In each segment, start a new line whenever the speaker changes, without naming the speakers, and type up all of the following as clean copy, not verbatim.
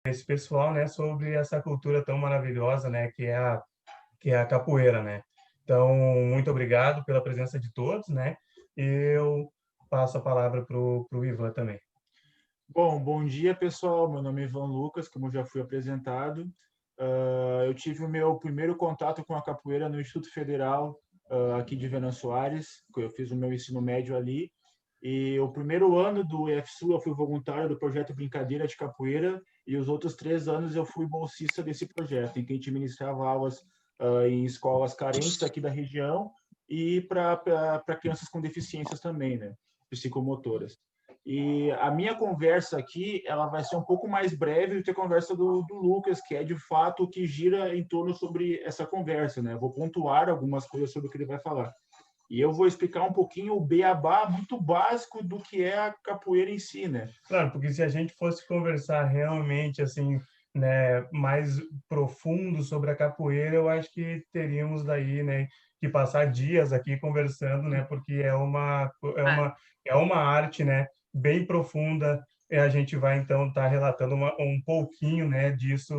esse pessoal, né, sobre essa cultura tão maravilhosa, né, que é a capoeira, né. Então, muito obrigado pela presença de todos, né. Eu passo a palavra para o Ivan também.
Bom, bom dia, pessoal. Meu nome é Ivan Lucas, como já fui apresentado. Eu tive o meu primeiro contato com a capoeira no Instituto Federal, aqui de Venâncio Soares, que eu fiz o meu ensino médio ali. E o primeiro ano do EFSU eu fui voluntário do projeto Brincadeira de Capoeira, e os outros 3 anos eu fui bolsista desse projeto, em que a gente ministrava aulas em escolas carentes aqui da região e para crianças com deficiências também, né, psicomotoras. E a minha conversa aqui, ela vai ser um pouco mais breve do que a conversa do Lucas, que é de fato o que gira em torno sobre essa conversa, né? Eu vou pontuar algumas coisas sobre o que ele vai falar. E eu vou explicar um pouquinho o beabá muito básico do que é a capoeira em si, né?
Claro, porque se a gente fosse conversar realmente, assim, né, mais profundo sobre a capoeira, eu acho que teríamos daí, né, que passar dias aqui conversando, né, porque é
É.
uma, é uma arte, né, bem profunda, e a gente vai, então, estar relatando um pouquinho, né, disso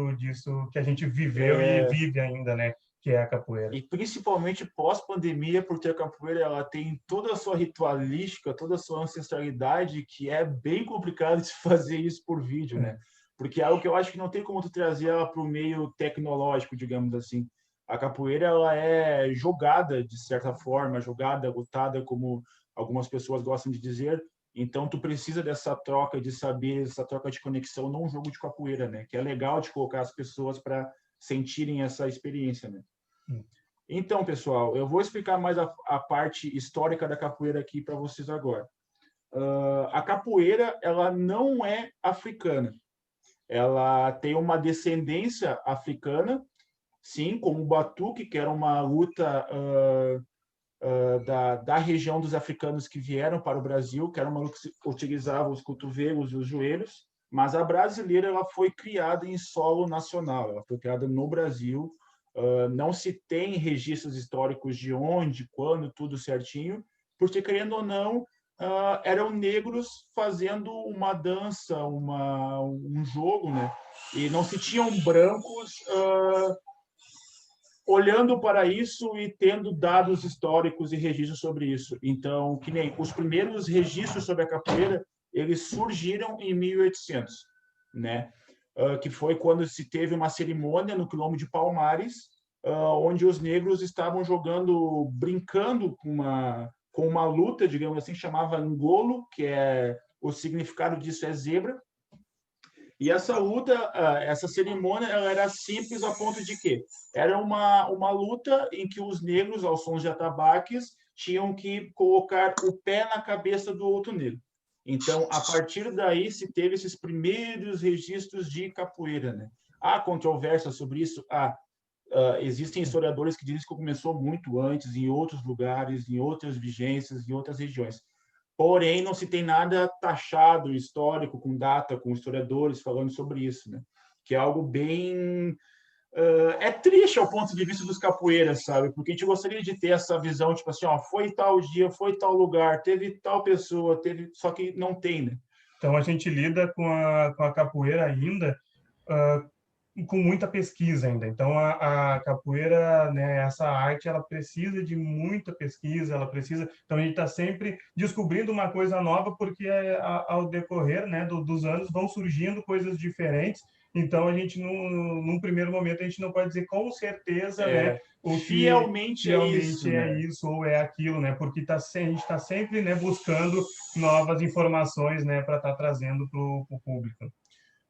que a gente viveu e
É,
vive ainda, né, que é a capoeira.
e principalmente pós-pandemia, porque a capoeira ela tem toda a sua ritualística, toda a sua ancestralidade, que é bem complicado de fazer isso por vídeo,
É.
né? Porque é algo que eu acho que não tem como tu trazer ela para o meio tecnológico, digamos assim. A capoeira ela é jogada de certa forma, jogada, lutada, como algumas pessoas gostam de dizer. Então tu precisa dessa troca de saberes, essa troca de conexão num jogo de capoeira, né? Que é legal de colocar as pessoas para sentirem essa experiência, né?
Hum.
Então, pessoal, eu vou explicar mais a parte histórica da capoeira aqui para vocês agora. A capoeira, ela não é africana. Ela tem uma descendência africana, sim, como o batuque, que era uma luta da região dos africanos que vieram para o Brasil, que era uma luta que utilizava os cotovelos e os joelhos, mas a brasileira ela foi criada em solo nacional, ela foi criada no Brasil. Não se tem registros históricos de onde, quando, tudo certinho, porque, querendo ou não, eram negros fazendo uma dança, um jogo, né? E não se tinham brancos olhando para isso e tendo dados históricos e registros sobre isso. Então, que nem os primeiros registros sobre a capoeira, eles surgiram em 1800, né? Que foi quando se teve uma cerimônia no quilombo de Palmares, onde os negros estavam jogando, brincando com uma luta, digamos assim, chamava ngolo, que é o significado disso é zebra. E essa luta, essa cerimônia, ela era simples a ponto de que era uma luta em que os negros, aos sons de atabaques, tinham que colocar o pé na cabeça do outro negro. Então, a partir daí, se teve esses primeiros registros de capoeira, né? Há controvérsia sobre isso? Existem historiadores que dizem que começou muito antes, em outros lugares, em outras vigências, em outras regiões. Porém, não se tem nada taxado, histórico, com data, com historiadores falando sobre isso, né? Que é algo bem... é triste ao ponto de vista dos capoeiras, sabe? Porque a gente gostaria de ter essa visão, tipo assim, ó, foi tal dia, foi tal lugar, teve tal pessoa, teve... Só que não tem, né?
Então, a gente lida com a capoeira ainda, com muita pesquisa ainda. Então, a capoeira, né, essa arte, ela precisa de muita pesquisa, ela precisa. Então, a gente está sempre descobrindo uma coisa nova, porque ao decorrer, né, dos anos vão surgindo coisas diferentes. Então, a gente, num primeiro momento, a gente não pode dizer com certeza, né, o que
Fielmente é
realmente
isso,
é
né?
isso ou é aquilo, né, porque a gente está sempre, né, buscando novas informações, né, para estar trazendo para o público.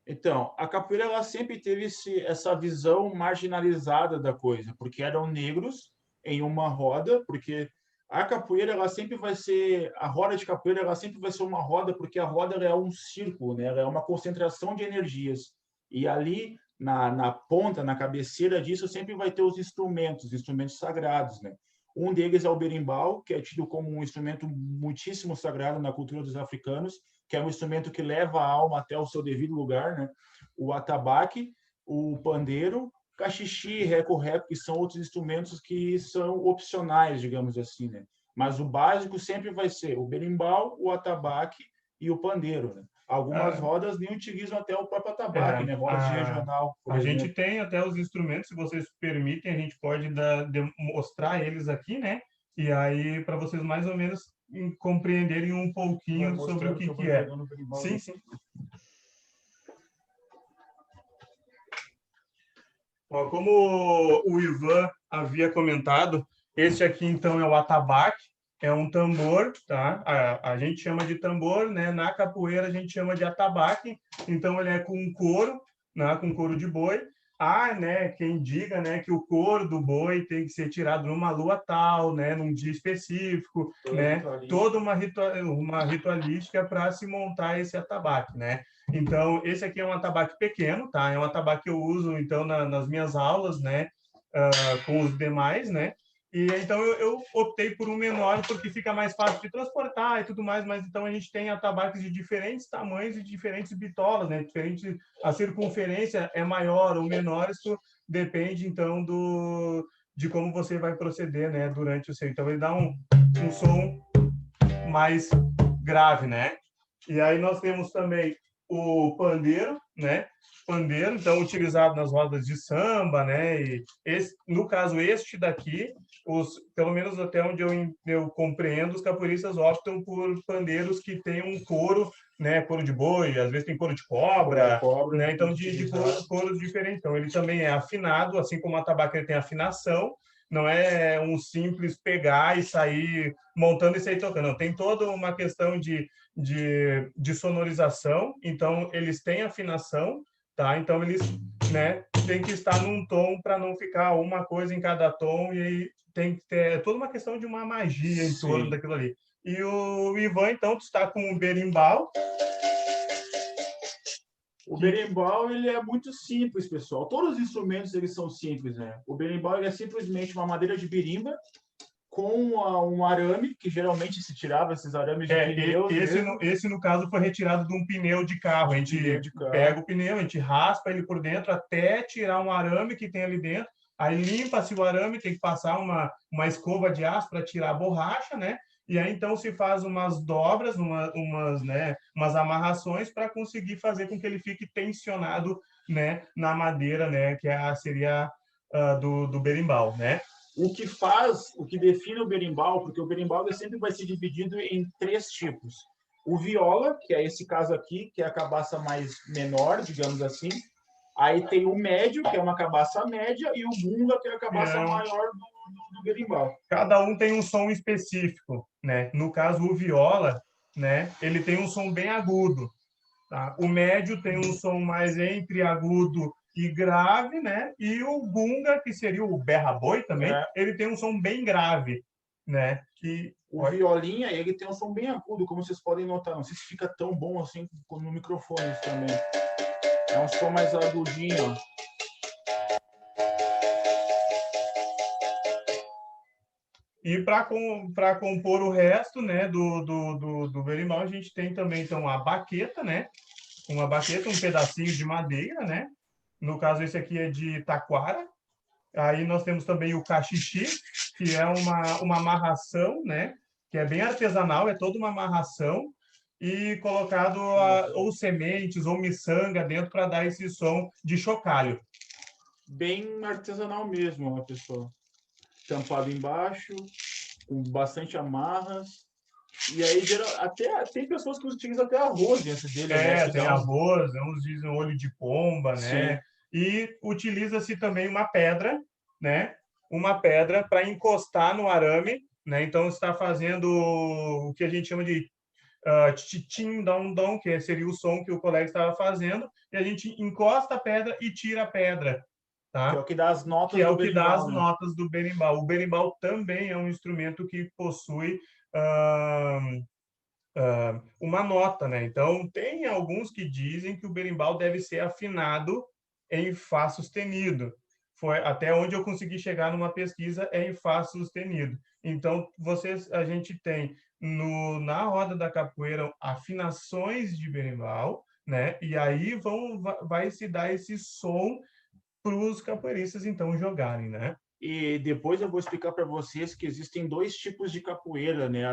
Então, a capoeira ela sempre teve essa visão marginalizada da coisa, porque eram negros em uma roda, porque a capoeira ela sempre vai ser a roda de capoeira ela sempre vai ser uma roda, porque a roda ela é um círculo, né? Ela é uma concentração de energias. E ali na ponta, na cabeceira disso, sempre vai ter os instrumentos sagrados, né? Um deles é o berimbau, que é tido como um instrumento muitíssimo sagrado na cultura dos africanos, que é um instrumento que leva a alma até o seu devido lugar, né? O atabaque, o pandeiro, cachixi, reco-reco, que são outros instrumentos que são opcionais, digamos assim, né? Mas o básico sempre vai ser o berimbau, o atabaque e o pandeiro, né? Algumas rodas nem utilizam até o próprio atabaque, né? Rodas de regional, por
a
exemplo.
gente tem até os instrumentos, se vocês permitem, a gente pode mostrar eles aqui, né? E aí, para vocês mais ou menos compreenderem um pouquinho sobre o que é. Sim, sim. Ó, como o Ivan havia comentado, esse aqui, então, é o atabaque, é um tambor, tá? A gente chama de tambor, né? Na capoeira a gente chama de atabaque, então ele é com couro, né? Com couro de boi. Né? Quem diga, né? Que o couro do boi tem que ser tirado numa lua tal, né? Num dia específico, né? Toda uma ritualística para se montar esse atabaque, né? Então, esse aqui é um atabaque pequeno, tá? É um atabaque que eu uso, então, nas minhas aulas, né? Com os demais, né? E então eu optei por um menor porque fica mais fácil de transportar e tudo mais, mas então a gente tem atabaques de diferentes tamanhos e diferentes bitolas, né? Diferente, a circunferência é maior ou menor, isso depende então de como você vai proceder, né? Durante o seu. Então ele dá um som mais grave, né? E aí nós temos também o pandeiro, né? Pandeiro, então utilizado nas rodas de samba, né? E no caso este daqui, pelo menos até onde eu compreendo, os capoeiristas optam por pandeiros que têm um couro, né? Couro de boi, às vezes tem couro de cobra, né? Então de couros diferentes. Então ele também é afinado, assim como a tabaca tem afinação. Não é um simples pegar e sair montando e sair tocando. Não, tem toda uma questão de sonorização, então eles têm afinação, tá? Então eles, né, tem que estar num tom para não ficar uma coisa em cada tom, e aí tem que ter toda uma questão de uma magia em torno daquilo ali. E o Ivan, então, está com o berimbau.
O berimbau, ele é muito simples, pessoal. Todos os instrumentos, eles são simples, né? O berimbau, ele é simplesmente uma madeira de birimba com um arame, que geralmente se tirava esses arames de pneus.
Esse, no caso, foi retirado de um pneu de carro. A gente pega o pneu, a gente raspa ele por dentro até tirar um arame que tem ali dentro. Aí limpa-se o arame, tem que passar uma escova de aço para tirar a borracha, né? E aí, então, se faz umas dobras, umas amarrações para conseguir fazer com que ele fique tensionado, né, na madeira, né, que seria do berimbau, né?
O que define o berimbau, porque o berimbau sempre vai ser dividido em 3 tipos. O viola, que é esse caso aqui, que é a cabaça mais menor, digamos assim. Aí tem o médio, que é uma cabaça média, e o bunga, que é a cabaça maior do berimbau.
Cada um tem um som específico, né? No caso, o viola, né? Ele tem um som bem agudo, tá? O médio tem um som mais entre agudo e grave, né? E o bunga, que seria o berra-boi também, ele tem um som bem grave, né?
O violinha, ele tem um som bem agudo, como vocês podem notar. Não sei se fica tão bom assim no microfone também. É um som mais agudinho, ó.
E para compor o resto, né, do berimbau, a gente tem também então a baqueta, né? Uma baqueta, um pedacinho de madeira, né? No caso, esse aqui é de taquara. Aí nós temos também o cachixi, que é uma amarração, né? Que é bem artesanal, é toda uma amarração e colocado ou sementes ou miçanga dentro para dar esse som de chocalho.
Bem artesanal mesmo, a pessoa. Tampado embaixo, com bastante amarras. E aí, até tem pessoas que utilizam até arroz dentro dele.
Tem arroz, uns dizem olho de pomba, né? Sim. E utiliza-se também uma pedra, né? Uma pedra para encostar no arame, né? Então, está fazendo o que a gente chama de titim, dom, dom, que seria o som que o colega estava fazendo, e a gente encosta a pedra e tira a pedra. Tá?
Que é o que dá as notas
do berimbau. Que é o que dá as notas do berimbau. O berimbau também é um instrumento que possui uma nota, né? Então, tem alguns que dizem que o berimbau deve ser afinado em Fá sustenido. Foi até onde eu consegui chegar numa pesquisa em Fá sustenido. Então, a gente tem na roda da capoeira afinações de berimbau, né? E aí vai se dar esse som para os capoeiristas então jogarem, né?
E depois eu vou explicar para vocês que existem 2 tipos de capoeira, né?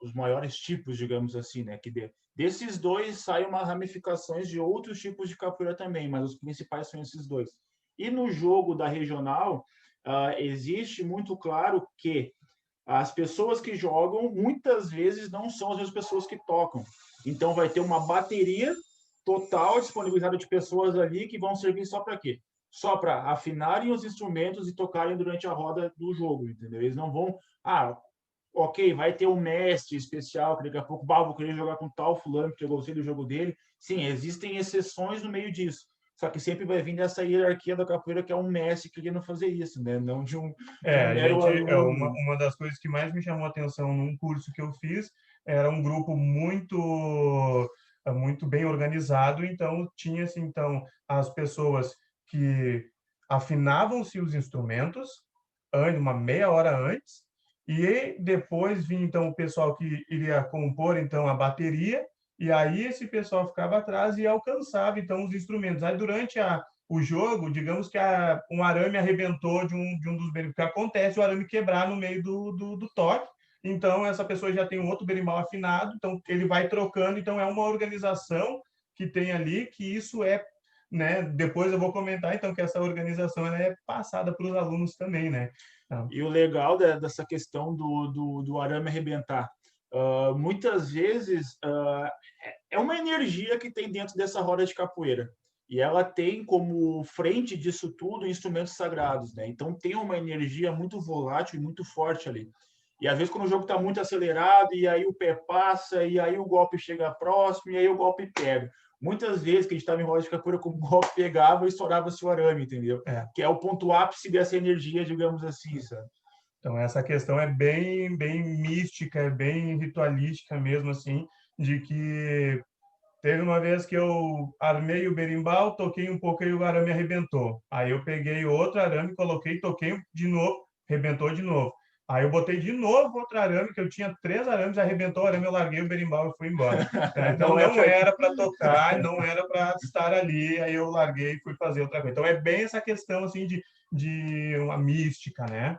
os maiores tipos, digamos assim, né? Desses dois saem umas ramificações de outros tipos de capoeira também, mas os principais são esses dois. E no jogo da regional, existe muito claro que as pessoas que jogam muitas vezes não são as mesmas pessoas que tocam. Então vai ter uma bateria total disponibilizada de pessoas ali que vão servir só para quê? Só para afinarem os instrumentos e tocarem durante a roda do jogo, entendeu? Eles não vão, ok, vai ter um mestre especial que daqui a pouco, vou querer jogar com tal fulano porque eu gostei do jogo dele. Sim, existem exceções no meio disso. Só que sempre vai vir dessa hierarquia da capoeira que é um mestre querendo fazer isso, né? Não de um
A
mero
gente,
aluno.
uma das coisas que mais me chamou a atenção num curso que eu fiz era um grupo muito bem organizado, então tinha assim, então as pessoas que afinavam-se os instrumentos uma meia hora antes, e depois vinha então o pessoal que iria compor então a bateria, e aí esse pessoal ficava atrás e alcançava então os instrumentos. Aí durante o jogo, digamos que um arame arrebentou de um dos berimbau, que acontece o arame quebrar no meio do toque, então essa pessoa já tem um outro berimbau afinado, então ele vai trocando, então é uma organização que tem ali, que isso é, né, depois eu vou comentar então que essa organização ela é passada para os alunos também, né? Então,
E o legal dessa questão do arame arrebentar, muitas vezes é uma energia que tem dentro dessa roda de capoeira. E ela tem como frente disso tudo instrumentos sagrados, né? Então tem uma energia muito volátil e muito forte ali. E às vezes quando o jogo está muito acelerado, e aí o pé passa, e aí o golpe chega próximo, e aí o golpe pega. Muitas vezes que a gente estava em roda de capoeira, como o golpe pegava e estourava-se o arame, entendeu? Que é o ponto ápice dessa energia, digamos assim, sabe?
Então, essa questão é bem, bem mística, é bem ritualística mesmo, assim, de que teve uma vez que eu armei o berimbau, toquei um pouco e o arame arrebentou. Aí eu peguei outro arame, coloquei, toquei de novo, arrebentou de novo. Aí eu botei de novo outro arame, que eu tinha 3 arames, arrebentou o arame, eu larguei o berimbau e fui embora. Então
Não é
não
pra...
era para tocar, não era para estar ali, aí eu larguei e fui fazer outra coisa. Então é bem essa questão assim de uma mística, né?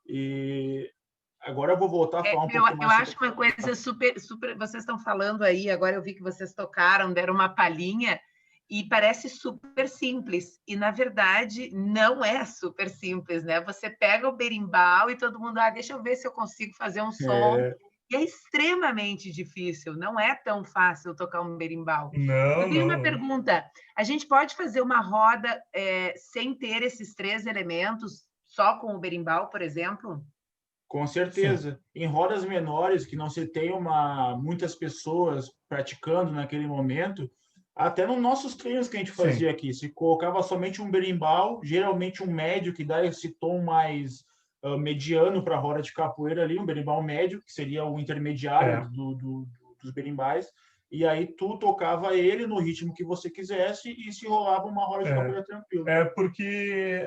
E agora eu vou voltar a falar um pouquinho
Eu
mais sobre...
acho uma coisa super, super. Vocês estão falando aí, agora eu vi que vocês tocaram, deram uma palhinha, e parece super simples. E, na verdade, não é super simples, né? Você pega o berimbau e todo mundo, deixa eu ver se eu consigo fazer um som. E é extremamente difícil, não é tão fácil tocar um berimbau.
Não,
Eu tenho uma
não.
pergunta: a gente pode fazer uma roda sem ter esses 3 elementos, só com o berimbau, por exemplo?
Com
Sim.
certeza. Em rodas menores, que não se tem muitas pessoas praticando naquele momento, até nos nossos treinos que a gente
Sim.
fazia aqui, se colocava somente um berimbau, geralmente um médio, que dá esse tom mais mediano para a roda de capoeira ali, um berimbau médio, que seria o intermediário dos berimbais, e aí tu tocava ele no ritmo que você quisesse e se rolava uma roda de capoeira tranquila.
Porque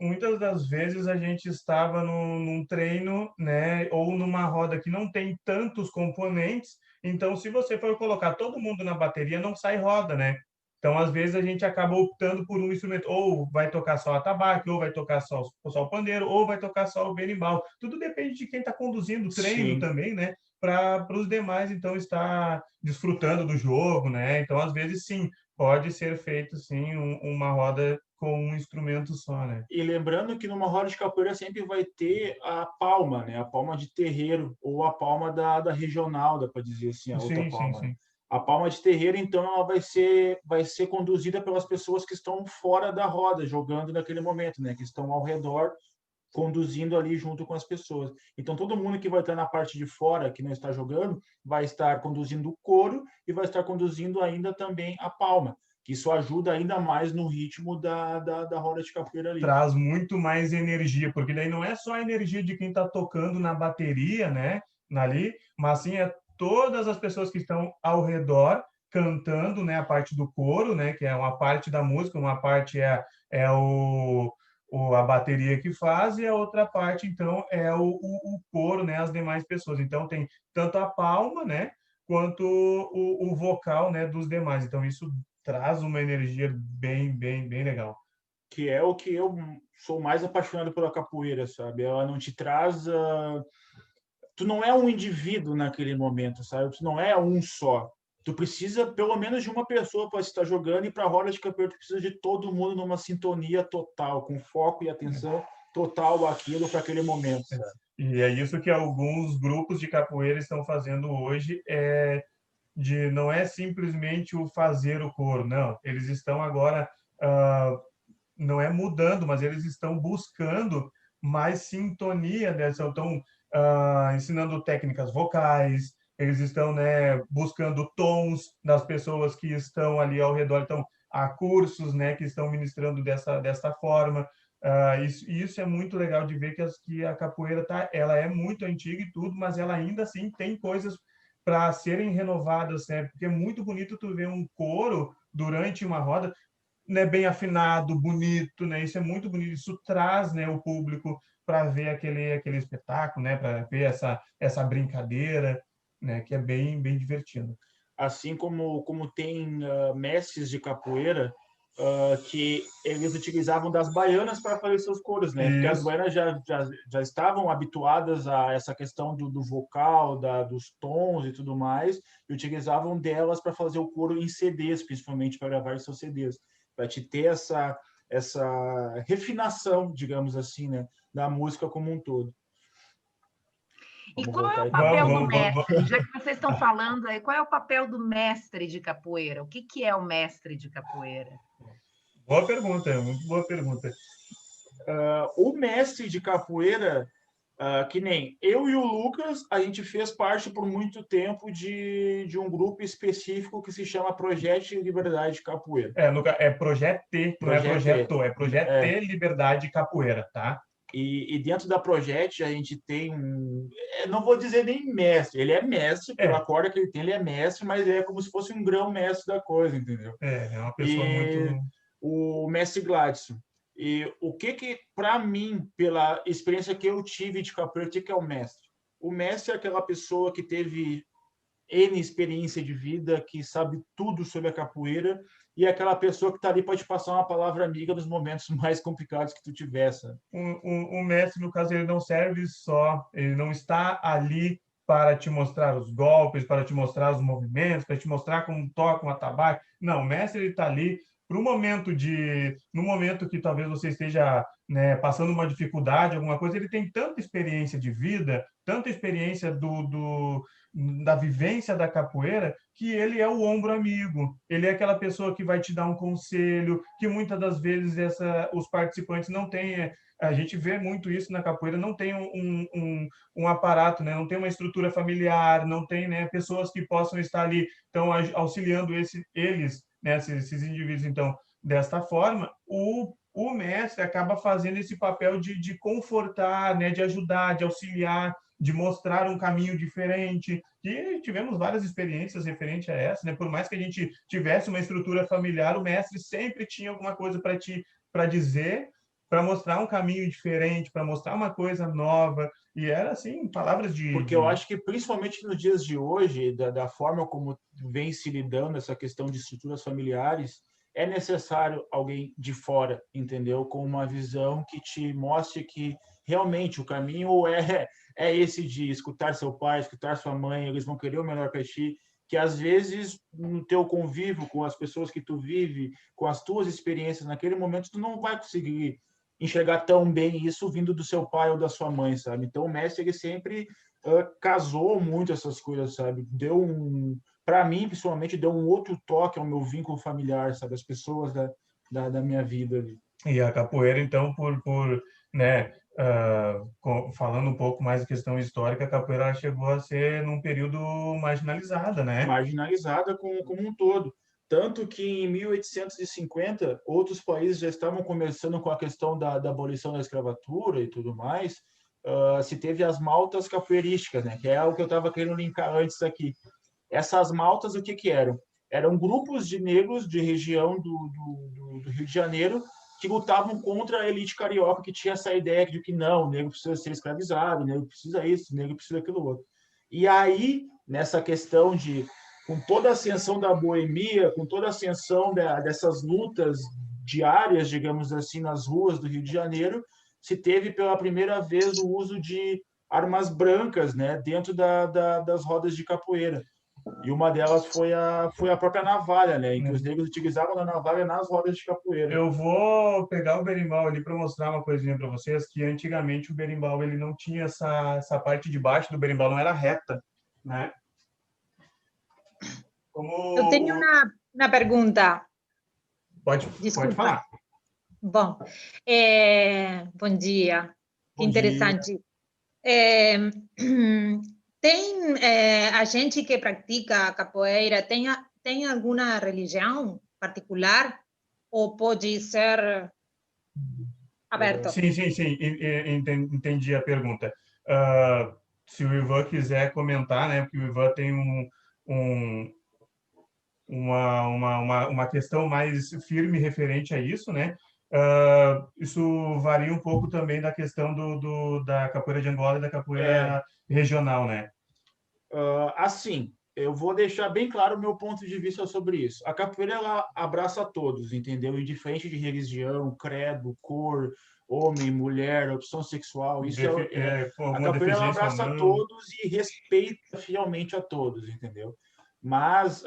muitas das vezes a gente estava num treino, né, ou numa roda que não tem tantos componentes, então se você for colocar todo mundo na bateria, não sai roda, né? Então, às vezes, a gente acaba optando por um instrumento, ou vai tocar só a tabaque, ou vai tocar só o pandeiro, ou vai tocar só o berimbau. Tudo depende de quem está conduzindo o treino
Sim.
também, né? Para os demais, então, estar desfrutando do jogo, né? Então, às vezes, sim, pode ser feito, sim, uma roda com um instrumento só, né?
E lembrando que numa roda de capoeira sempre vai ter a palma, né? A palma de terreiro, ou a palma da regional, dá para dizer assim, a outra
Sim, sim,
palma, né?
sim.
A palma de terreiro, então, ela vai ser conduzida pelas pessoas que estão fora da roda, jogando naquele momento, né? Que estão ao redor, conduzindo ali junto com as pessoas. Então, todo mundo que vai estar na parte de fora, que não está jogando, vai estar conduzindo o coro e vai estar conduzindo ainda também a palma, que isso ajuda ainda mais no ritmo da roda de capoeira ali.
Traz muito mais energia, porque daí não é só a energia de quem está tocando na bateria, né, ali, mas sim é todas as pessoas que estão ao redor cantando, né, a parte do coro, né, que é uma parte da música, uma parte a bateria que faz, e a outra parte, então, é o coro, né, as demais pessoas. Então, tem tanto a palma, né, quanto o vocal, né, dos demais. Então, isso traz uma energia bem, bem, bem legal.
Que é o que eu sou mais apaixonado pela capoeira, sabe? Ela não te traz tu não é um indivíduo naquele momento, sabe? Tu não é um só. Tu precisa pelo menos de uma pessoa para estar jogando, e para a roda de capoeira tu precisa de todo mundo numa sintonia total, com foco e atenção total àquilo para aquele momento, sabe?
E é isso que alguns grupos de capoeira estão fazendo hoje, não é simplesmente o fazer o coro, não. Eles estão agora, não é mudando, mas eles estão buscando mais sintonia, né? Estão ensinando técnicas vocais, eles estão, né, buscando tons das pessoas que estão ali ao redor. Então, há cursos, né, que estão ministrando dessa forma. Isso é muito legal de ver que a capoeira ela é muito antiga e tudo, mas ela ainda assim tem coisas para serem renovadas, né? Porque é muito bonito tu ver um coro durante uma roda, né, bem afinado, bonito, né? Isso é muito bonito. Isso traz, né, o público para ver aquele espetáculo, né? Para ver essa brincadeira, né? Que é bem divertido.
Assim como tem mestres de capoeira que eles utilizavam das baianas para fazer seus coros, né? Porque as
Isso.
baianas já estavam habituadas a essa questão do vocal, dos tons e tudo mais, e utilizavam delas para fazer o coro em CDs, principalmente para gravar seus CDs, para te ter essa refinação, digamos assim, né, da música como um todo.
E
Vamos
qual é
voltar
o
aí.
papel do
Vamos.
mestre? Já que vocês estão falando aí, qual é o papel do mestre de capoeira? O que é o mestre de capoeira?
Boa pergunta, muito boa pergunta.
O mestre de capoeira, que nem eu e o Lucas, a gente fez parte por muito tempo de um grupo específico que se chama Projeto Liberdade Capoeira.
É Projeto T, não é Projeto, é Projeto
É.
T Liberdade Capoeira, tá?
E dentro da Projeto a gente tem não vou dizer nem mestre, ele é mestre, pela corda que ele tem, ele é mestre, mas é como se fosse um grão-mestre da coisa, entendeu?
É uma pessoa
E
muito...
o mestre Gladson. E o que para mim, pela experiência que eu tive de capoeira, o que é o mestre? O mestre é aquela pessoa que teve N experiência de vida, que sabe tudo sobre a capoeira, e é aquela pessoa que está ali para te passar uma palavra amiga nos momentos mais complicados que tu tivesse.
O mestre, no caso, ele não serve só, ele não está ali para te mostrar os golpes, para te mostrar os movimentos, para te mostrar como toca um atabaque. Não, o mestre ele está ali para no momento que talvez você esteja, né, passando uma dificuldade, alguma coisa, ele tem tanta experiência de vida, tanta experiência da vivência da capoeira, que ele é o ombro amigo. Ele é aquela pessoa que vai te dar um conselho, que muitas das vezes os participantes não têm. A gente vê muito isso na capoeira, não tem um aparato, né? Não tem uma estrutura familiar, não tem, né, pessoas que possam estar ali, então, auxiliando eles, né, esses indivíduos. Então, desta forma, o mestre acaba fazendo esse papel de confortar, né, de ajudar, de auxiliar, de mostrar um caminho diferente. E tivemos várias experiências referente a essa, né? Por mais que a gente tivesse uma estrutura familiar, o mestre sempre tinha alguma coisa para dizer, para mostrar um caminho diferente, para mostrar uma coisa nova. E era assim, palavras
Porque eu acho que, principalmente nos dias de hoje, da forma como vem se lidando essa questão de estruturas familiares, é necessário alguém de fora, entendeu? Com uma visão que te mostre que realmente o caminho é esse de escutar seu pai, escutar sua mãe, eles vão querer o melhor para ti, que às vezes no teu convívio com as pessoas que tu vive, com as tuas experiências naquele momento, tu não vai conseguir enxergar tão bem isso vindo do seu pai ou da sua mãe, sabe? Então o mestre ele sempre casou muito essas coisas, sabe? Para mim, principalmente, deu um outro toque ao meu vínculo familiar, sabe? As pessoas da minha vida ali.
E a capoeira, então, né, falando um pouco mais da questão histórica, a capoeira chegou a ser num período marginalizada, né?
Marginalizada como um todo. Tanto que em 1850, outros países já estavam começando com a questão da abolição da escravatura e tudo mais. Se teve as maltas capoeirísticas, né? Que é o que eu estava querendo linkar antes aqui. Essas maltas, o que eram? Eram grupos de negros de região do Rio de Janeiro que lutavam contra a elite carioca, que tinha essa ideia de que não, o negro precisa ser escravizado, o negro precisa isso, o negro precisa aquilo outro. E aí, nessa questão com toda a ascensão da boemia, com toda a ascensão dessas lutas diárias, digamos assim, nas ruas do Rio de Janeiro, se teve pela primeira vez o uso de armas brancas, né, dentro das rodas de capoeira. E uma delas foi a própria navalha, né, em que os negros utilizavam a navalha nas rodas de capoeira.
Eu vou pegar o berimbau ali para mostrar uma coisinha para vocês, que antigamente o berimbau ele não tinha essa parte de baixo do berimbau, não era reta, né?
Eu tenho uma pergunta.
Pode
Desculpa.
falar.
Bom, bom dia. Que
Bom
interessante. Tem a gente que pratica capoeira, tem alguma religião particular ou pode ser aberto?
Sim, entendi a pergunta. Se o Ivan quiser comentar, né, porque o Ivan tem uma questão mais firme referente a isso, né? Isso varia um pouco também da questão da capoeira de Angola e da capoeira regional, né?
Assim, eu vou deixar bem claro o meu ponto de vista sobre isso. A capoeira, ela abraça todos, entendeu? Indiferente de religião, credo, cor, homem, mulher, opção sexual, isso a capoeira ela abraça todos e respeita fielmente a todos, entendeu? Mas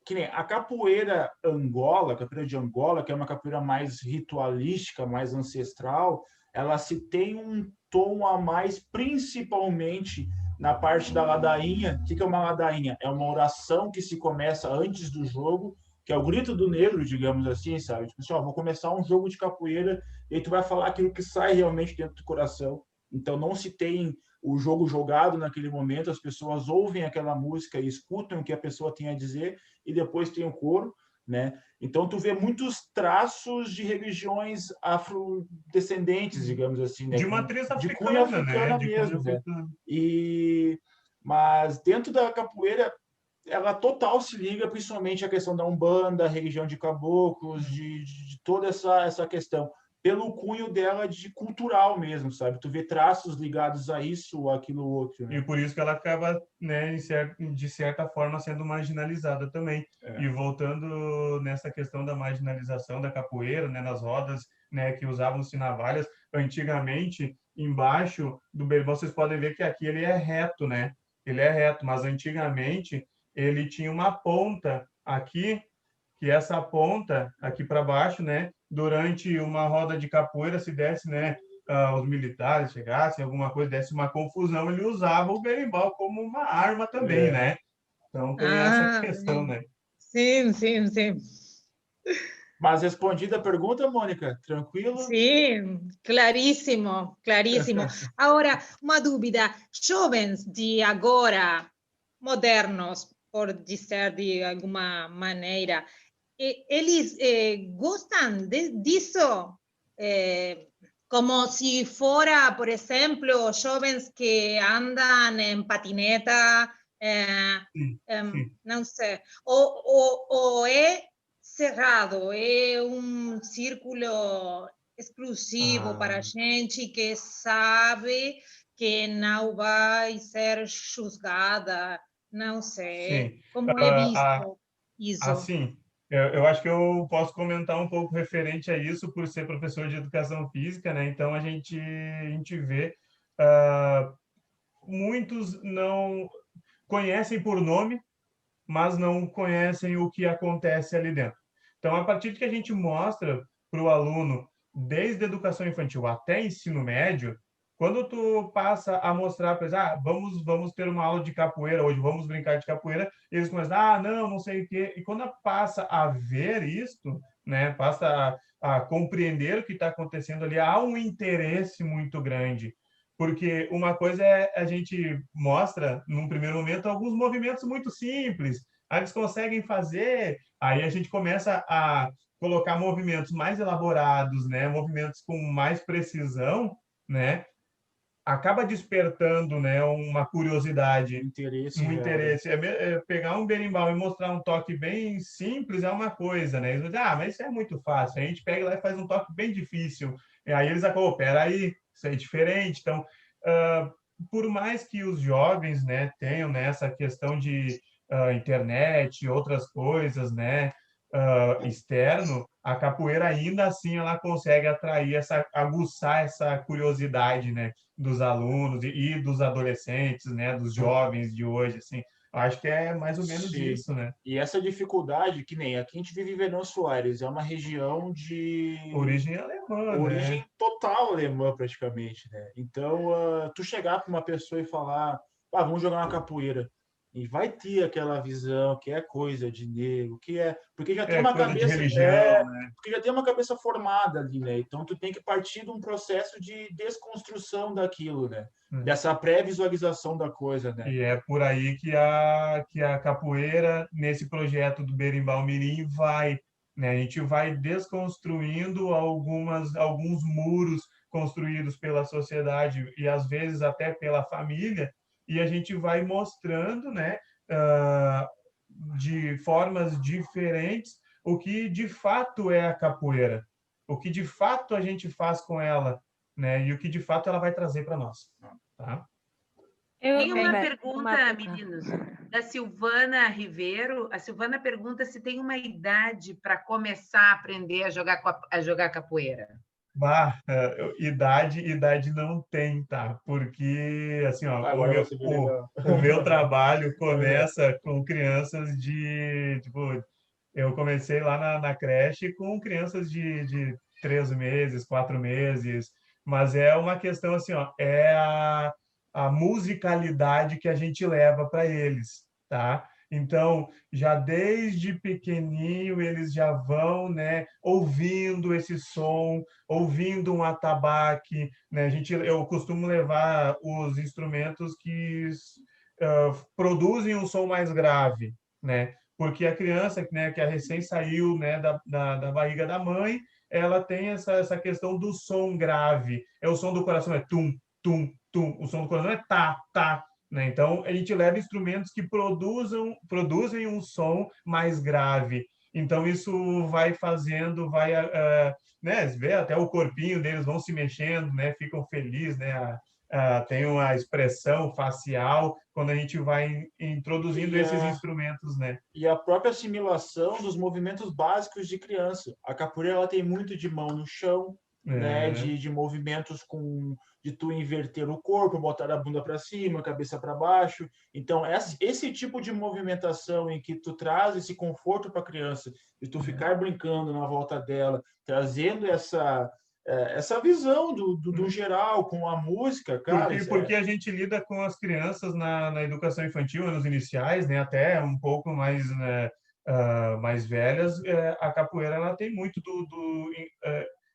que nem a capoeira Angola, a capoeira de Angola, que é uma capoeira mais ritualística, mais ancestral, ela se tem um tom a mais, principalmente na parte da ladainha. O que é uma ladainha? É uma oração que se começa antes do jogo, que é o grito do negro, digamos assim, sabe? Tipo assim, ó, vou começar um jogo de capoeira e aí tu vai falar aquilo que sai realmente dentro do coração. Então não se tem o jogo jogado naquele momento, as pessoas ouvem aquela música e escutam o que a pessoa tem a dizer e depois tem o coro, né? Então tu vê muitos traços de religiões afrodescendentes, digamos assim, né?
De matriz africana,
de cunho africana, né? Mesmo, né? Mas dentro da capoeira ela total se liga principalmente à questão da Umbanda, religião de caboclos, de toda essa questão, pelo cunho dela de cultural mesmo, sabe? Tu vê traços ligados a isso ou aquilo outro. Né?
E por isso que ela acaba, né, de certa forma, sendo marginalizada também. E voltando nessa questão da marginalização da capoeira, né, nas rodas, né, que usavam-se navalhas, antigamente, embaixo do berimbau, vocês podem ver que aqui ele é reto, né? Ele é reto, mas antigamente ele tinha uma ponta aqui, que essa ponta aqui para baixo, né, durante uma roda de capoeira, se desse, né, os militares chegassem, alguma coisa, desse uma confusão, ele usava o berimbau como uma arma também, né? Então tem essa questão, né?
Sim.
Mas respondida a pergunta, Mônica, tranquilo?
Sim, claríssimo. Agora, uma dúvida. Jovens de agora, modernos, por dizer de alguma maneira, eles gostam disso? Como se fora, por exemplo, jovens que andam em patineta, não sei, ou é cerrado, é um círculo exclusivo para gente que sabe que não vai ser julgada, não sei, como é visto isso?
Assim, eu acho que eu posso comentar um pouco referente a isso por ser professor de educação física, né? Então a gente vê muitos não conhecem por nome, mas não conhecem o que acontece ali dentro. Então, a partir de que a gente mostra para o aluno, desde a educação infantil até ensino médio, quando tu passa a mostrar para eles, vamos ter uma aula de capoeira hoje, vamos brincar de capoeira, eles começam, não sei o quê. E quando passa a ver isto, né, passa a compreender o que está acontecendo ali, há um interesse muito grande. Porque uma coisa é a gente mostra, num primeiro momento, alguns movimentos muito simples. Aí eles conseguem fazer, aí a gente começa a colocar movimentos mais elaborados, né? Movimentos com mais precisão, né? Acaba despertando, né, uma curiosidade, um interesse. Pegar um berimbau e mostrar um toque bem simples é uma coisa, né? Eles dizem, mas isso é muito fácil. A gente pega lá e faz um toque bem difícil. E aí eles acabam, peraí, isso é diferente. Então, por mais que os jovens, né, tenham, né, essa questão de internet e outras coisas, né, externo, a capoeira ainda assim ela consegue aguçar essa curiosidade, né, dos alunos e dos adolescentes, né, dos jovens de hoje, assim. Acho que é mais ou menos
Sim.
isso, né?
E essa dificuldade, que nem aqui a gente vive em Venâncio Aires, é uma região de
Origem alemã, né?
origem total alemã, praticamente, né? Então, tu chegar para uma pessoa e falar, vamos jogar uma capoeira, e vai ter aquela visão que é coisa de negro, que é porque já tem
É
uma
coisa de
cabeça,
religião, né?
porque já tem uma cabeça formada ali, né? Então, tu tem que partir de um processo de desconstrução daquilo, né? Dessa pré-visualização da coisa, né?
E é por aí que a capoeira, nesse projeto do Berimbau Mirim, vai, né? A gente vai desconstruindo alguns muros construídos pela sociedade e, às vezes, até pela família, e a gente vai mostrando, né, ah, de formas diferentes, o que de fato é a capoeira, o que de fato a gente faz com ela, né? E o que de fato ela vai trazer para nós, tá?
Tem uma pergunta, meninos, da Silvana Ribeiro. A Silvana pergunta se tem uma idade para começar a aprender a jogar capoeira.
Idade não tem, tá? Porque, assim, ó,
Agora vai ser bem legal.
o meu trabalho começa com crianças tipo, eu comecei lá na creche com crianças de 3 meses, 4 meses, mas é uma questão assim, ó, é a musicalidade que a gente leva para eles, tá? Então, já desde pequenininho, eles já vão, né, ouvindo esse som, ouvindo um atabaque, né? Eu costumo levar os instrumentos que produzem um som mais grave, né? Porque a criança, né, que recém saiu, né, da barriga da mãe, ela tem essa questão do som grave. É o som do coração, é tum, tum, tum. O som do coração é tá, tá. Né? Então, a gente leva instrumentos que produzem um som mais grave. Então, isso vai fazendo, né, vê até o corpinho deles vão se mexendo, né, ficam felizes, né, tem uma expressão facial quando a gente vai introduzindo esses instrumentos, né?
E a própria assimilação dos movimentos básicos de criança. A capoeira ela tem muito de mão no chão, né? De movimentos de tu inverter o corpo, botar a bunda para cima, a cabeça para baixo. Então, esse tipo de movimentação em que tu traz esse conforto para a criança, e tu ficar brincando na volta dela, trazendo essa visão do geral com a música, cara.
Porque a gente lida com as crianças na educação infantil, nos iniciais, né, até um pouco mais, né, mais velhas, a capoeira ela tem muito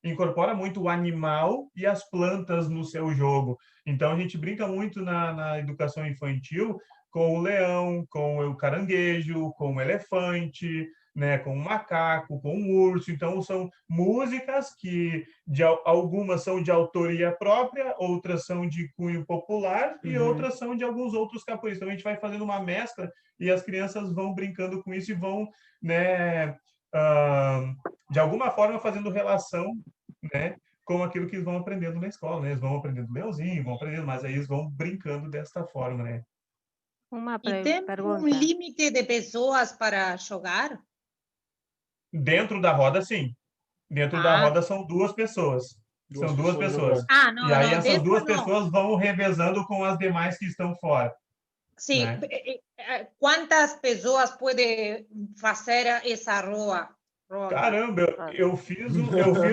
incorpora muito o animal e as plantas no seu jogo. Então a gente brinca muito na educação infantil com o leão, com o caranguejo, com o elefante, né, com o macaco, com o urso. Então são músicas que algumas são de autoria própria, outras são de cunho popular e outras são de alguns outros capoeiristas. Então a gente vai fazendo uma mescla e as crianças vão brincando com isso e vão, né, de alguma forma fazendo relação, né, com aquilo que eles vão aprendendo na escola, né? Eles vão aprendendo leãozinho, vão aprendendo, mas aí eles vão brincando desta forma, né?
E tem um limite de pessoas para jogar?
Dentro da roda, sim. Dentro da roda são 2 pessoas. São 2 pessoas.
Não,
e aí
não,
essas 2 pessoas vão revezando com as demais que estão fora.
Sim.
Né?
Quantas pessoas podem fazer essa roda?
Caramba, eu fiz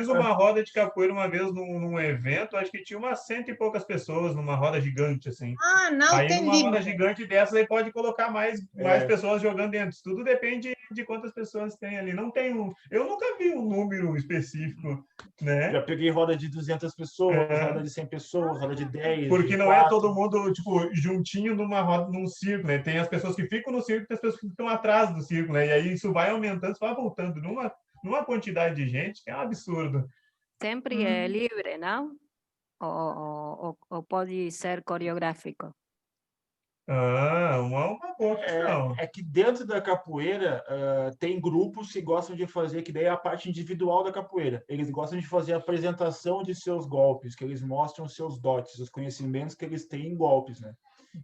uma roda de capoeira uma vez num evento, acho que tinha umas 100 e poucas pessoas numa roda gigante, assim.
Não
Aí
tem
numa
limite.
roda gigante dessa, aí pode colocar mais pessoas jogando dentro. Tudo depende de quantas pessoas tem ali. Não tem eu nunca vi um número específico, né?
Já peguei roda de 200 pessoas, roda de 100 pessoas, roda de 10,
porque
de
não
4.
é todo mundo, tipo, juntinho numa roda, num círculo, né? Tem as pessoas que ficam no círculo e as pessoas que ficam atrás do círculo, né? E aí isso vai aumentando, isso vai voltando numa quantidade de gente que é um absurdo.
Sempre é livre, não? Ou pode ser coreográfico?
Uma boa questão.
É que dentro da capoeira tem grupos que gostam de fazer, que daí é a parte individual da capoeira. Eles gostam de fazer a apresentação de seus golpes, que eles mostram seus dotes, os conhecimentos que eles têm em golpes, né?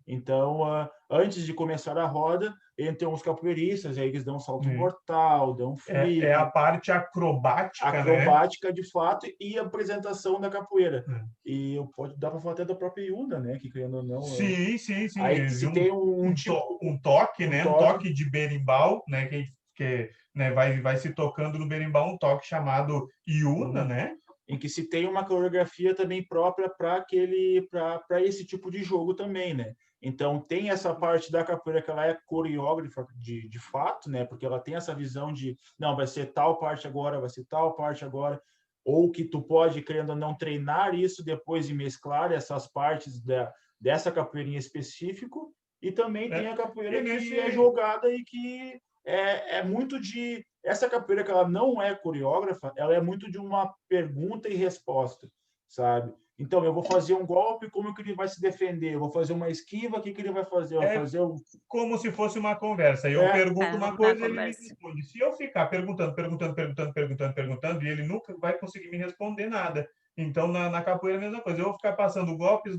Então, antes de começar a roda, entram os capoeiristas, aí eles dão um salto mortal, dão flip.
É a parte acrobática,
de fato, e a apresentação da capoeira. E dá para falar até da própria Yuna, né? Que, querendo ou não...
Sim.
Aí se tem um
toque, né? Um toque de berimbau, né? Que né, vai se tocando no berimbau, um toque chamado Yuna, né?
Em que se tem uma coreografia também própria para esse tipo de jogo também, né? Então, tem essa parte da capoeira que ela é coreógrafa de fato, né? Porque ela tem essa visão de, não, vai ser tal parte agora, vai ser tal parte agora, ou que tu pode, querendo ou não, treinar isso depois e mesclar essas partes dessa capoeira em específico, e também tem a capoeira que é jogada e que é muito de... Essa capoeira que ela não é coreógrafa, ela é muito de uma pergunta e resposta, sabe? Então, eu vou fazer um golpe, como que ele vai se defender? Eu vou fazer uma esquiva, o que ele vai fazer? Eu vou fazer
como se fosse uma conversa. Eu pergunto uma coisa e ele me responde. Se eu ficar perguntando, e ele nunca vai conseguir me responder nada. Então, na capoeira, a mesma coisa. Eu vou ficar passando golpes,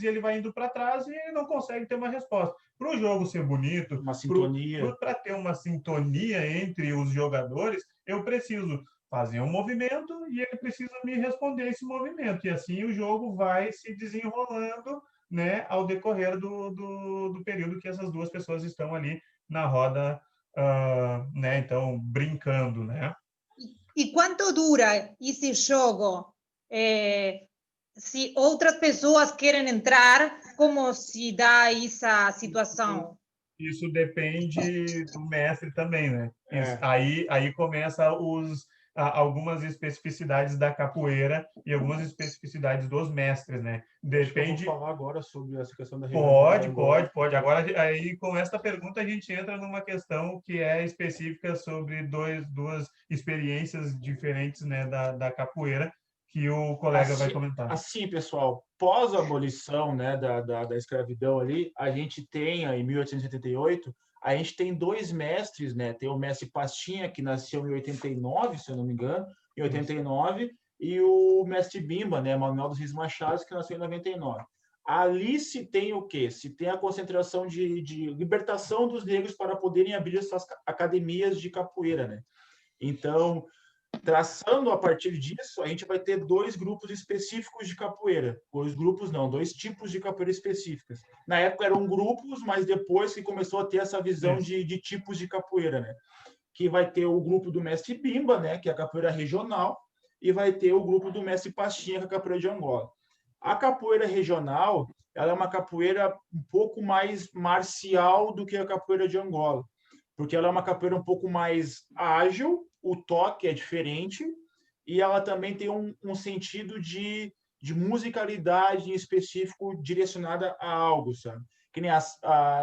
e ele vai indo para trás e ele não consegue ter uma resposta. Para o jogo ser bonito,
uma sintonia,
para ter uma sintonia entre os jogadores, eu preciso fazer um movimento e ele precisa me responder esse movimento. E assim o jogo vai se desenrolando, né, ao decorrer do período que essas duas pessoas estão ali na roda, né, então, brincando, né?
E quanto dura esse jogo? Se outras pessoas querem entrar, como se dá essa situação?
Isso depende do mestre também, né? Aí começa algumas especificidades da capoeira e algumas especificidades dos mestres, né?
Depende. Eu vou falar agora sobre essa questão da região.
Pode. Agora, aí com esta pergunta a gente entra numa questão que é específica sobre duas experiências diferentes, né, da capoeira, que o colega vai comentar.
Assim, pessoal, pós a abolição, né, da escravidão ali, a gente tem, em 1888, a gente tem dois mestres, né? Tem o mestre Pastinha, que nasceu em 89, se eu não me engano, em 89, e o mestre Bimba, né, Manuel dos Reis Machado, que nasceu em 99. Ali se tem o quê? Se tem a concentração de libertação dos negros para poderem abrir essas academias de capoeira, né? Então, traçando a partir disso, a gente vai ter dois grupos específicos de capoeira. Dois tipos de capoeira específicas. Na época eram grupos, mas depois que começou a ter essa visão de tipos de capoeira, né? Que vai ter o grupo do mestre Bimba, né? Que é a capoeira regional, e vai ter o grupo do mestre Pastinha, que é a capoeira de Angola. A capoeira regional, ela é uma capoeira um pouco mais marcial do que a capoeira de Angola, porque ela é uma capoeira um pouco mais ágil, o toque é diferente, e ela também tem um sentido de musicalidade em específico direcionada a algo, sabe? Que nem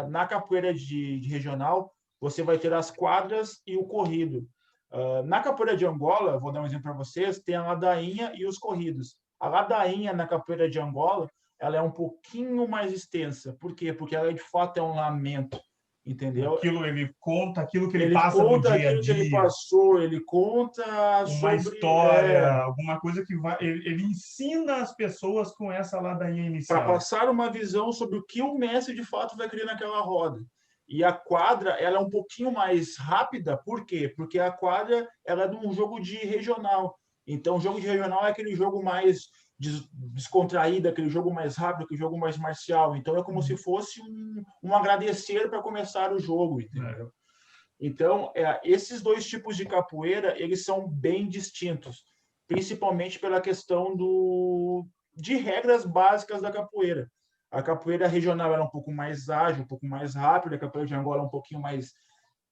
na capoeira de regional, você vai ter as quadras e o corrido. Na capoeira de Angola, vou dar um exemplo para vocês, tem a ladainha e os corridos. A ladainha na capoeira de Angola, ela é um pouquinho mais extensa. Por quê? Porque ela, de fato, é um lamento. Entendeu?
Ele conta aquilo que ele passa no dia a dia.
Que ele passou, ele conta
uma história, alguma coisa que ele ensina as pessoas com essa ladainha inicial.
Para passar uma visão sobre o que o mestre de fato vai criar naquela roda. E a quadra, ela é um pouquinho mais rápida, por quê? Porque a quadra, ela é de um jogo de regional. Então, o jogo de regional é aquele jogo mais descontraído, aquele jogo mais rápido, aquele jogo mais marcial. Então, é como se fosse um agradecer para começar o jogo, entendeu? Então, esses dois tipos de capoeira, eles são bem distintos, principalmente pela questão de regras básicas da capoeira. A capoeira regional era um pouco mais ágil, um pouco mais rápida, a capoeira de Angola é um pouquinho mais,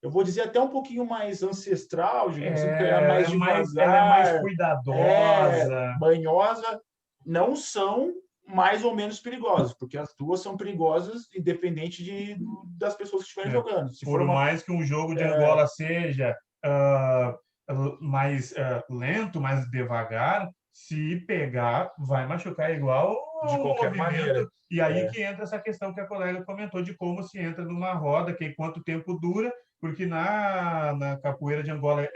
eu vou dizer até um pouquinho mais ancestral, digamos assim, porque ela é mais devagar,
ela é mais cuidadosa,
manhosa. Não são mais ou menos perigosas, porque as duas são perigosas independente das pessoas que estiverem jogando.
Por mais que um jogo de Angola seja mais lento, mais devagar, se pegar, vai machucar igual
de qualquer maneira.
E aí que entra essa questão que a colega comentou de como se entra numa roda, que quanto tempo dura, porque na capoeira de Angola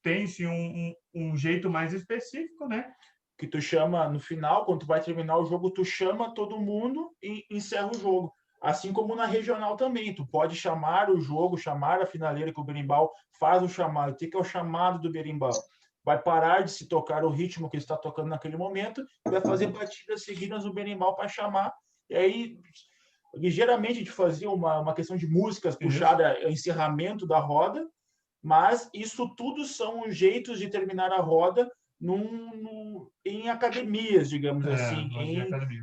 tem-se um jeito mais específico, né?
que tu chama no final, quando tu vai terminar o jogo, tu chama todo mundo e encerra o jogo. Assim como na regional também, tu pode chamar o jogo, chamar a finaleira que o berimbau faz o chamado. O que é o chamado do berimbau? Vai parar de se tocar o ritmo que está tocando naquele momento e vai fazer batidas seguidas no berimbau para chamar. E aí, ligeiramente, a gente fazia uma questão de músicas puxada ao encerramento da roda, mas isso tudo são jeitos de terminar a roda em academias, digamos assim,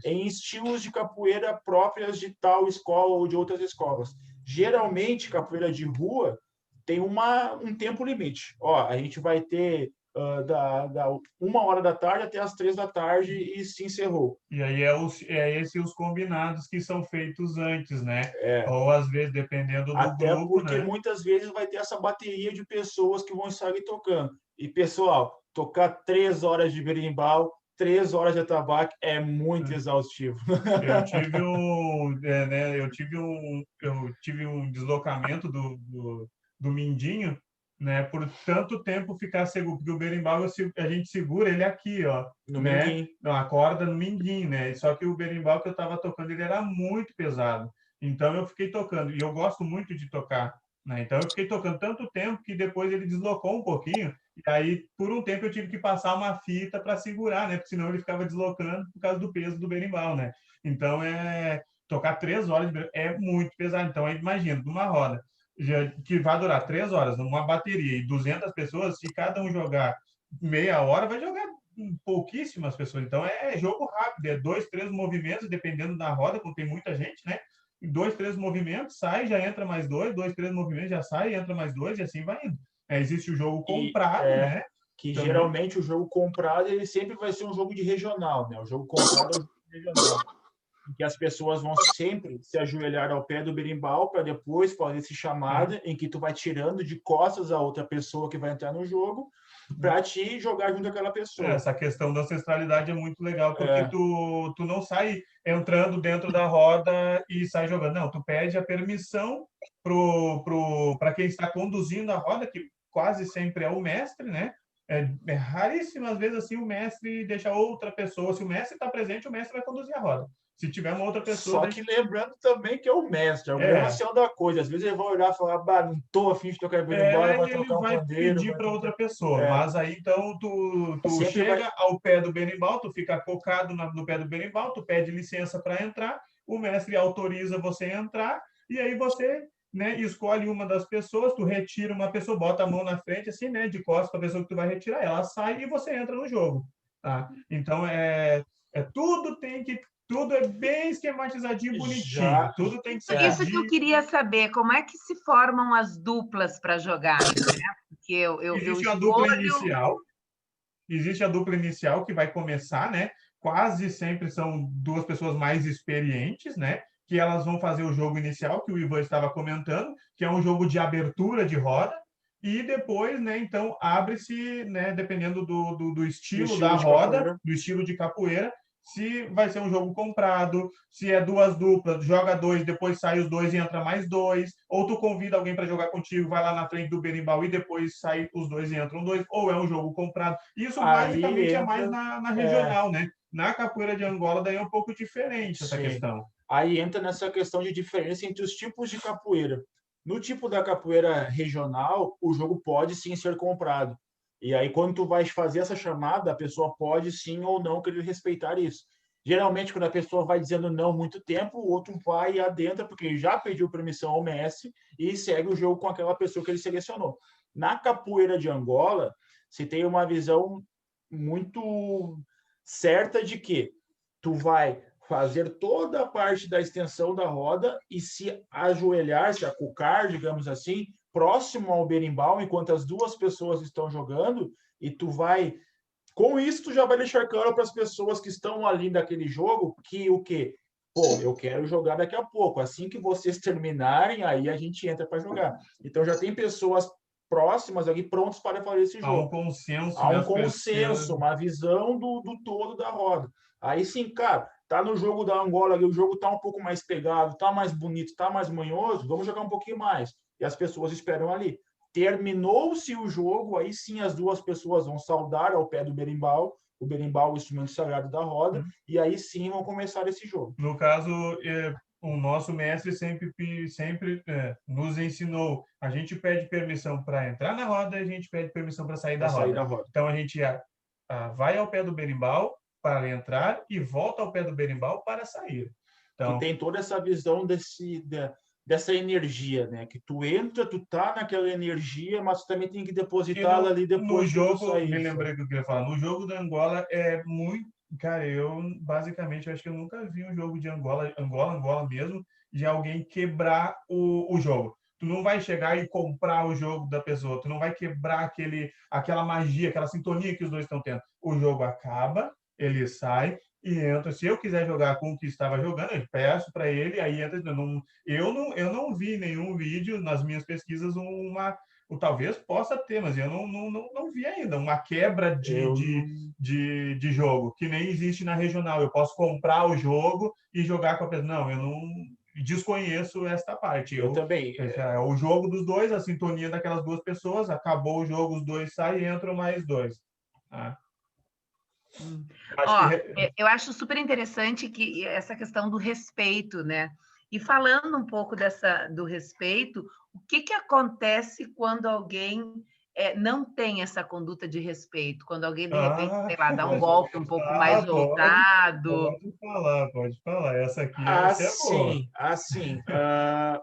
em estilos de capoeira próprias de tal escola ou de outras escolas. Geralmente, capoeira de rua tem um tempo limite. Ó, a gente vai ter da 1h da tarde até as 3 da tarde e se encerrou.
E aí esses os combinados que são feitos antes, né? Ou às vezes, dependendo do
até
grupo,
porque
né?
muitas vezes vai ter essa bateria de pessoas que vão estar ali tocando. E, pessoal, tocar 3 horas de berimbau, 3 horas de atabaque é muito exaustivo.
Eu tive um deslocamento do Mindinho, né? Por tanto tempo ficar seguro, porque o berimbau a gente segura ele aqui, ó,
no
né?
mindinho.
Não, a corda no mindinho, né? Só que o berimbau que eu estava tocando ele era muito pesado, então eu fiquei tocando e eu gosto muito de tocar, né? Então eu fiquei tocando tanto tempo que depois ele deslocou um pouquinho e aí por um tempo eu tive que passar uma fita para segurar, né? Porque senão ele ficava deslocando por causa do peso do berimbau, né? Então tocar 3 horas é muito pesado. Então imagina, numa roda que vai durar 3 horas numa bateria e 200 pessoas, se cada um jogar meia hora, vai jogar pouquíssimas pessoas. Então, é jogo rápido, é 2, 3 movimentos, dependendo da roda, quando tem muita gente, né? 2, 3 movimentos, sai, já entra mais 2, 2, 3 movimentos, já sai, entra mais 2, e assim vai indo. Existe o jogo comprado, né?
Que também. Geralmente o jogo comprado ele sempre vai ser um jogo de regional, né? O jogo comprado é um jogo de regional. Em que as pessoas vão sempre se ajoelhar ao pé do berimbau para depois fazer esse chamado em que tu vai tirando de costas a outra pessoa que vai entrar no jogo para te jogar junto com aquela pessoa.
Essa questão da ancestralidade é muito legal, porque tu não sai entrando dentro da roda e sai jogando. Não, tu pede a permissão para quem está conduzindo a roda, que quase sempre é o mestre, né? É raríssimas vezes assim o mestre deixa outra pessoa. Se o mestre está presente, o mestre vai conduzir a roda. Se tiver uma outra pessoa...
Só que lembrando também que é o mestre, é o grande da coisa. Às vezes ele vai olhar e falar, não tô afim de tocar berimbau,
ele vai pedir para outra pessoa. Mas aí, então, tu chega ao pé do berimbau, tu fica focado no pé do berimbau, tu pede licença para entrar, o mestre autoriza você a entrar, e aí você, né, escolhe uma das pessoas, tu retira uma pessoa, bota a mão na frente, assim, né, de costas para a pessoa que tu vai retirar, ela sai e você entra no jogo. Tá? Então, tudo é bem esquematizadinho, bonitinho. Tudo tem que ser.
Isso que eu queria saber, como é que se formam as duplas para jogar? Né? Porque
existe a dupla inicial. Existe a dupla inicial que vai começar, né? Quase sempre são duas pessoas mais experientes, né? Que elas vão fazer o jogo inicial, que o Ivan estava comentando, que é um jogo de abertura de roda. E depois, né? Então, abre-se, né? Dependendo do estilo da roda, do estilo de capoeira, se vai ser um jogo comprado, se é duas duplas, joga 2, depois sai os 2 e entra mais 2, ou tu convida alguém para jogar contigo, vai lá na frente do berimbau e depois sai os 2 e entram 2, ou é um jogo comprado. Isso basicamente é mais na regional, né? Na capoeira de Angola daí é um pouco diferente essa questão.
Aí entra nessa questão de diferença entre os tipos de capoeira. No tipo da capoeira regional, o jogo pode sim ser comprado. E aí, quando tu vais fazer essa chamada, a pessoa pode sim ou não querer respeitar isso. Geralmente, quando a pessoa vai dizendo não muito tempo, o outro vai e adentra, porque ele já pediu permissão ao mestre e segue o jogo com aquela pessoa que ele selecionou. Na capoeira de Angola, se tem uma visão muito certa de que tu vai fazer toda a parte da extensão da roda e se ajoelhar, se acucar, digamos assim, próximo ao berimbau, enquanto as duas pessoas estão jogando, e tu vai... Com isso, tu já vai deixar claro para as pessoas que estão ali daquele jogo que o quê? Pô, eu quero jogar daqui a pouco. Assim que vocês terminarem, aí a gente entra para jogar. Então, já tem pessoas próximas ali prontas para fazer esse jogo.
Há um consenso.
Há um consenso, uma visão do todo da roda. Aí sim, cara, tá no jogo da Angola ali, o jogo tá um pouco mais pegado, tá mais bonito, tá mais manhoso, vamos jogar um pouquinho mais. E as pessoas esperam ali. Terminou-se o jogo, aí sim as duas pessoas vão saudar ao pé do berimbau, o berimbau, o instrumento sagrado da roda, e aí sim vão começar esse jogo.
No caso, o nosso mestre sempre nos ensinou, a gente pede permissão para entrar na roda e a gente pede permissão para sair da roda. Então, a gente vai ao pé do berimbau para entrar e volta ao pé do berimbau para sair. Então,
e tem toda essa visão dessa energia, né? Que tu entra, tu tá naquela energia, mas tu também tem que depositá-la ali depois.
No jogo, me lembrei que eu queria falar, no jogo da Angola é muito... Cara, basicamente, eu acho que eu nunca vi um jogo de Angola mesmo, de alguém quebrar o jogo. Tu não vai chegar e comprar o jogo da pessoa, tu não vai quebrar aquela magia, aquela sintonia que os dois estão tendo. O jogo acaba, ele sai e entra. Se eu quiser jogar com o que estava jogando, eu peço para ele, aí entra. Eu não vi nenhum vídeo nas minhas pesquisas talvez possa ter, mas eu não vi ainda uma quebra de jogo, que nem existe na regional. Eu posso comprar o jogo e jogar com a pessoa. Não, eu não desconheço esta parte.
Eu também.
É o jogo dos dois, a sintonia daquelas duas pessoas, acabou o jogo, os dois saem e entram mais dois.
Eu acho super interessante que essa questão do respeito, né? E falando um pouco do respeito, o que acontece quando alguém não tem essa conduta de respeito? Quando alguém, de repente, sei lá, dá um golpe um pouco mais ousado?
Pode falar. Essa aqui
é boa. O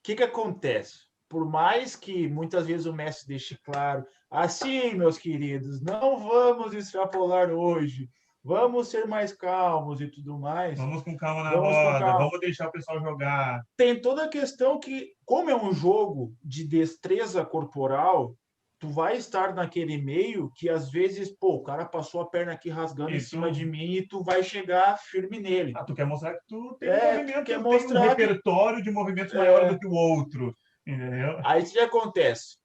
que acontece? Por mais que muitas vezes o mestre deixe claro, assim, meus queridos, não vamos extrapolar hoje, vamos ser mais calmos e tudo mais.
Vamos com calma na roda, vamos deixar o pessoal jogar.
Tem toda a questão que, como é um jogo de destreza corporal, tu vai estar naquele meio que, às vezes, o cara passou a perna aqui rasgando em cima de mim e tu vai chegar firme nele.
Tu quer mostrar que tu tem um repertório de movimentos maior do que o outro. Entendeu?
Aí o que acontece?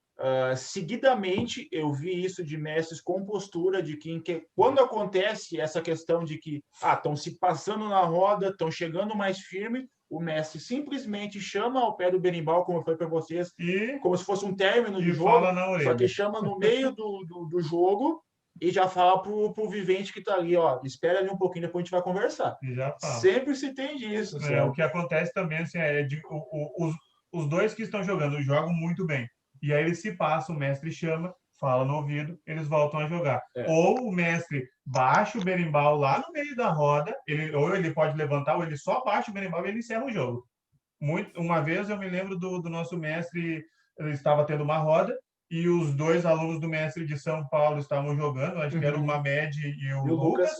Seguidamente, eu vi isso de mestres com postura de que quando acontece essa questão de que estão se passando na roda, estão chegando mais firme, o mestre simplesmente chama ao pé do berimbau, como eu falei para vocês, como se fosse um término de jogo, só que chama no meio do jogo e já fala pro vivente que está ali, espera ali um pouquinho, depois a gente vai conversar.
E já fala.
Sempre se tem disso.
O que acontece também assim, os dois que estão jogando muito bem. E aí eles se passam, o mestre chama, fala no ouvido, eles voltam a jogar. Ou o mestre baixa o berimbau lá no meio da roda, ou ele pode levantar, ou ele só baixa o berimbau e ele encerra o jogo. Uma vez eu me lembro do nosso mestre, ele estava tendo uma roda, e os dois alunos do mestre de São Paulo estavam jogando, acho que era o Mamed e o Lucas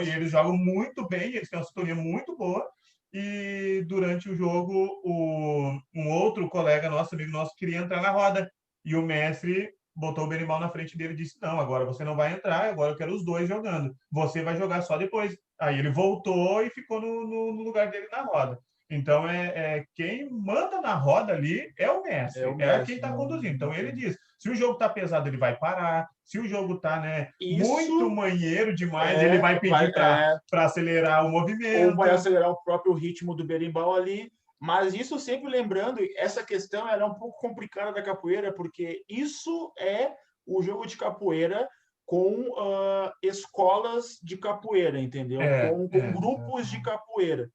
e eles jogam muito bem, eles têm uma sintonia muito boa. E durante o jogo, um outro colega nosso, amigo nosso, queria entrar na roda. E o mestre botou o berimbau na frente dele e disse, não, agora você não vai entrar, agora eu quero os dois jogando. Você vai jogar só depois. Aí ele voltou e ficou no lugar dele na roda. Então, quem manda na roda ali é o mestre. Quem está conduzindo. Então, ele diz, se o jogo está pesado, ele vai parar. Se o jogo está muito manheiro demais, ele vai pedir para acelerar o movimento.
Ou vai acelerar o próprio ritmo do berimbau ali. Mas isso sempre lembrando, essa questão era um pouco complicada da capoeira, porque isso é o jogo de capoeira com escolas de capoeira, entendeu? Com grupos de capoeira.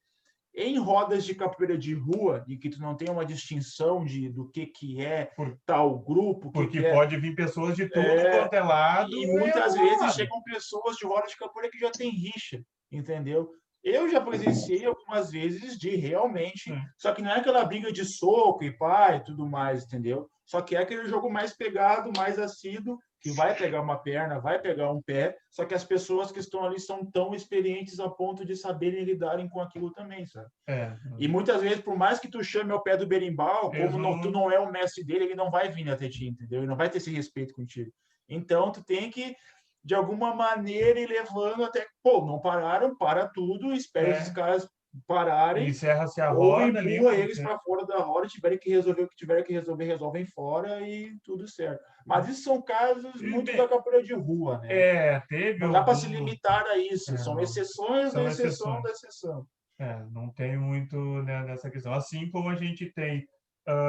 Em rodas de capoeira de rua, em que tu não tem uma distinção do que é tal grupo.
Porque pode vir pessoas de tudo quanto é lado.
E muitas vezes chegam pessoas de roda de capoeira que já tem rixa, entendeu? Eu já presenciei algumas vezes de realmente... Só que não é aquela briga de soco e tudo mais, entendeu? Só que é aquele jogo mais pegado, mais assíduo, que vai pegar uma perna, vai pegar um pé, só que as pessoas que estão ali são tão experientes a ponto de saberem lidarem com aquilo também, sabe? E muitas vezes, por mais que tu chame ao pé do berimbau, tu não é o mestre dele, ele não vai vir até ti, entendeu? Ele não vai ter esse respeito contigo. Então, tu tem que, de alguma maneira, ir levando até... não pararam, para tudo, espera esses caras pararem,
encerra-se a roda,
ou empurra eles para fora da roda, tiverem que resolver o que tiverem que resolver, resolvem fora e tudo certo. Mas isso são casos muito da capoeira de rua, né? Não dá para se limitar a isso, são exceções da exceção da exceção.
Não tem muito nessa questão. Assim como a gente tem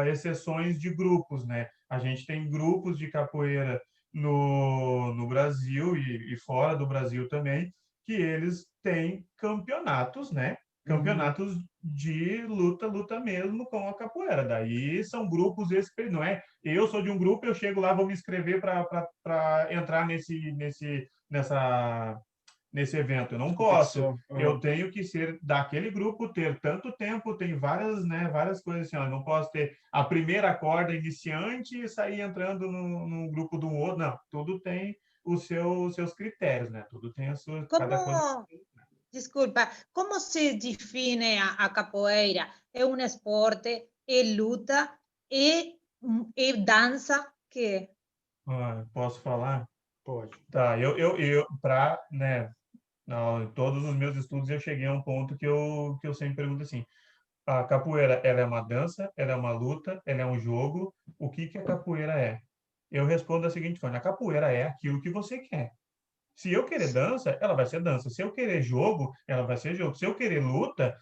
exceções de grupos, né? A gente tem grupos de capoeira no Brasil e fora do Brasil também, que eles têm campeonatos, né? Campeonatos de luta mesmo com a capoeira. Daí são grupos, não é? Eu sou de um grupo, eu chego lá, vou me inscrever para entrar nesse evento. Eu não posso. Eu tenho que ser daquele grupo, ter tanto tempo, tem várias, né, várias coisas assim. Ó, eu não posso ter a primeira corda iniciante e sair entrando no grupo do outro. Não, tudo tem os seus critérios, né? Tudo tem a sua... Cada coisa...
Desculpa, como se define a capoeira? É um esporte, é luta, é dança, que
posso falar?
Pode.
Tá, eu para, né, em todos os meus estudos eu cheguei a um ponto que eu sempre pergunto assim, a capoeira, ela é uma dança, ela é uma luta, ela é um jogo, o que a capoeira é? Eu respondo da seguinte forma, a capoeira é aquilo que você quer. Se eu querer dança, ela vai ser dança. Se eu querer jogo, ela vai ser jogo. Se eu querer luta,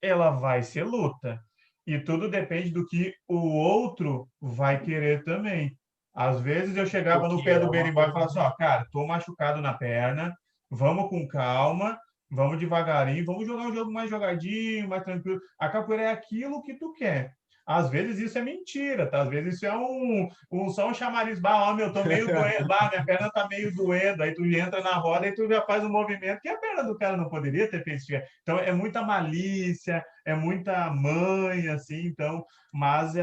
ela vai ser luta. E tudo depende do que o outro vai querer também. Às vezes eu chegava no pé do berimbau e falava assim, ó, cara, tô machucado na perna, vamos com calma, vamos devagarinho, vamos jogar um jogo mais jogadinho, mais tranquilo. A capoeira é aquilo que tu quer. Às vezes isso é mentira, tá? Às vezes isso é só um chamariz. Bah, ó, meu, tô meio doendo. Bah, minha perna tá meio doendo. Aí tu entra na roda e tu já faz um movimento que a perna do cara não poderia ter feito. Então, é muita malícia, é muita manha, assim. Então, mas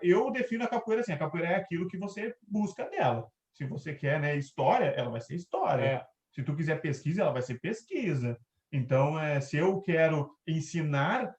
eu defino a capoeira assim. A capoeira é aquilo que você busca dela. Se você quer, né, história, ela vai ser história. Se tu quiser pesquisa, ela vai ser pesquisa. Então, se eu quero ensinar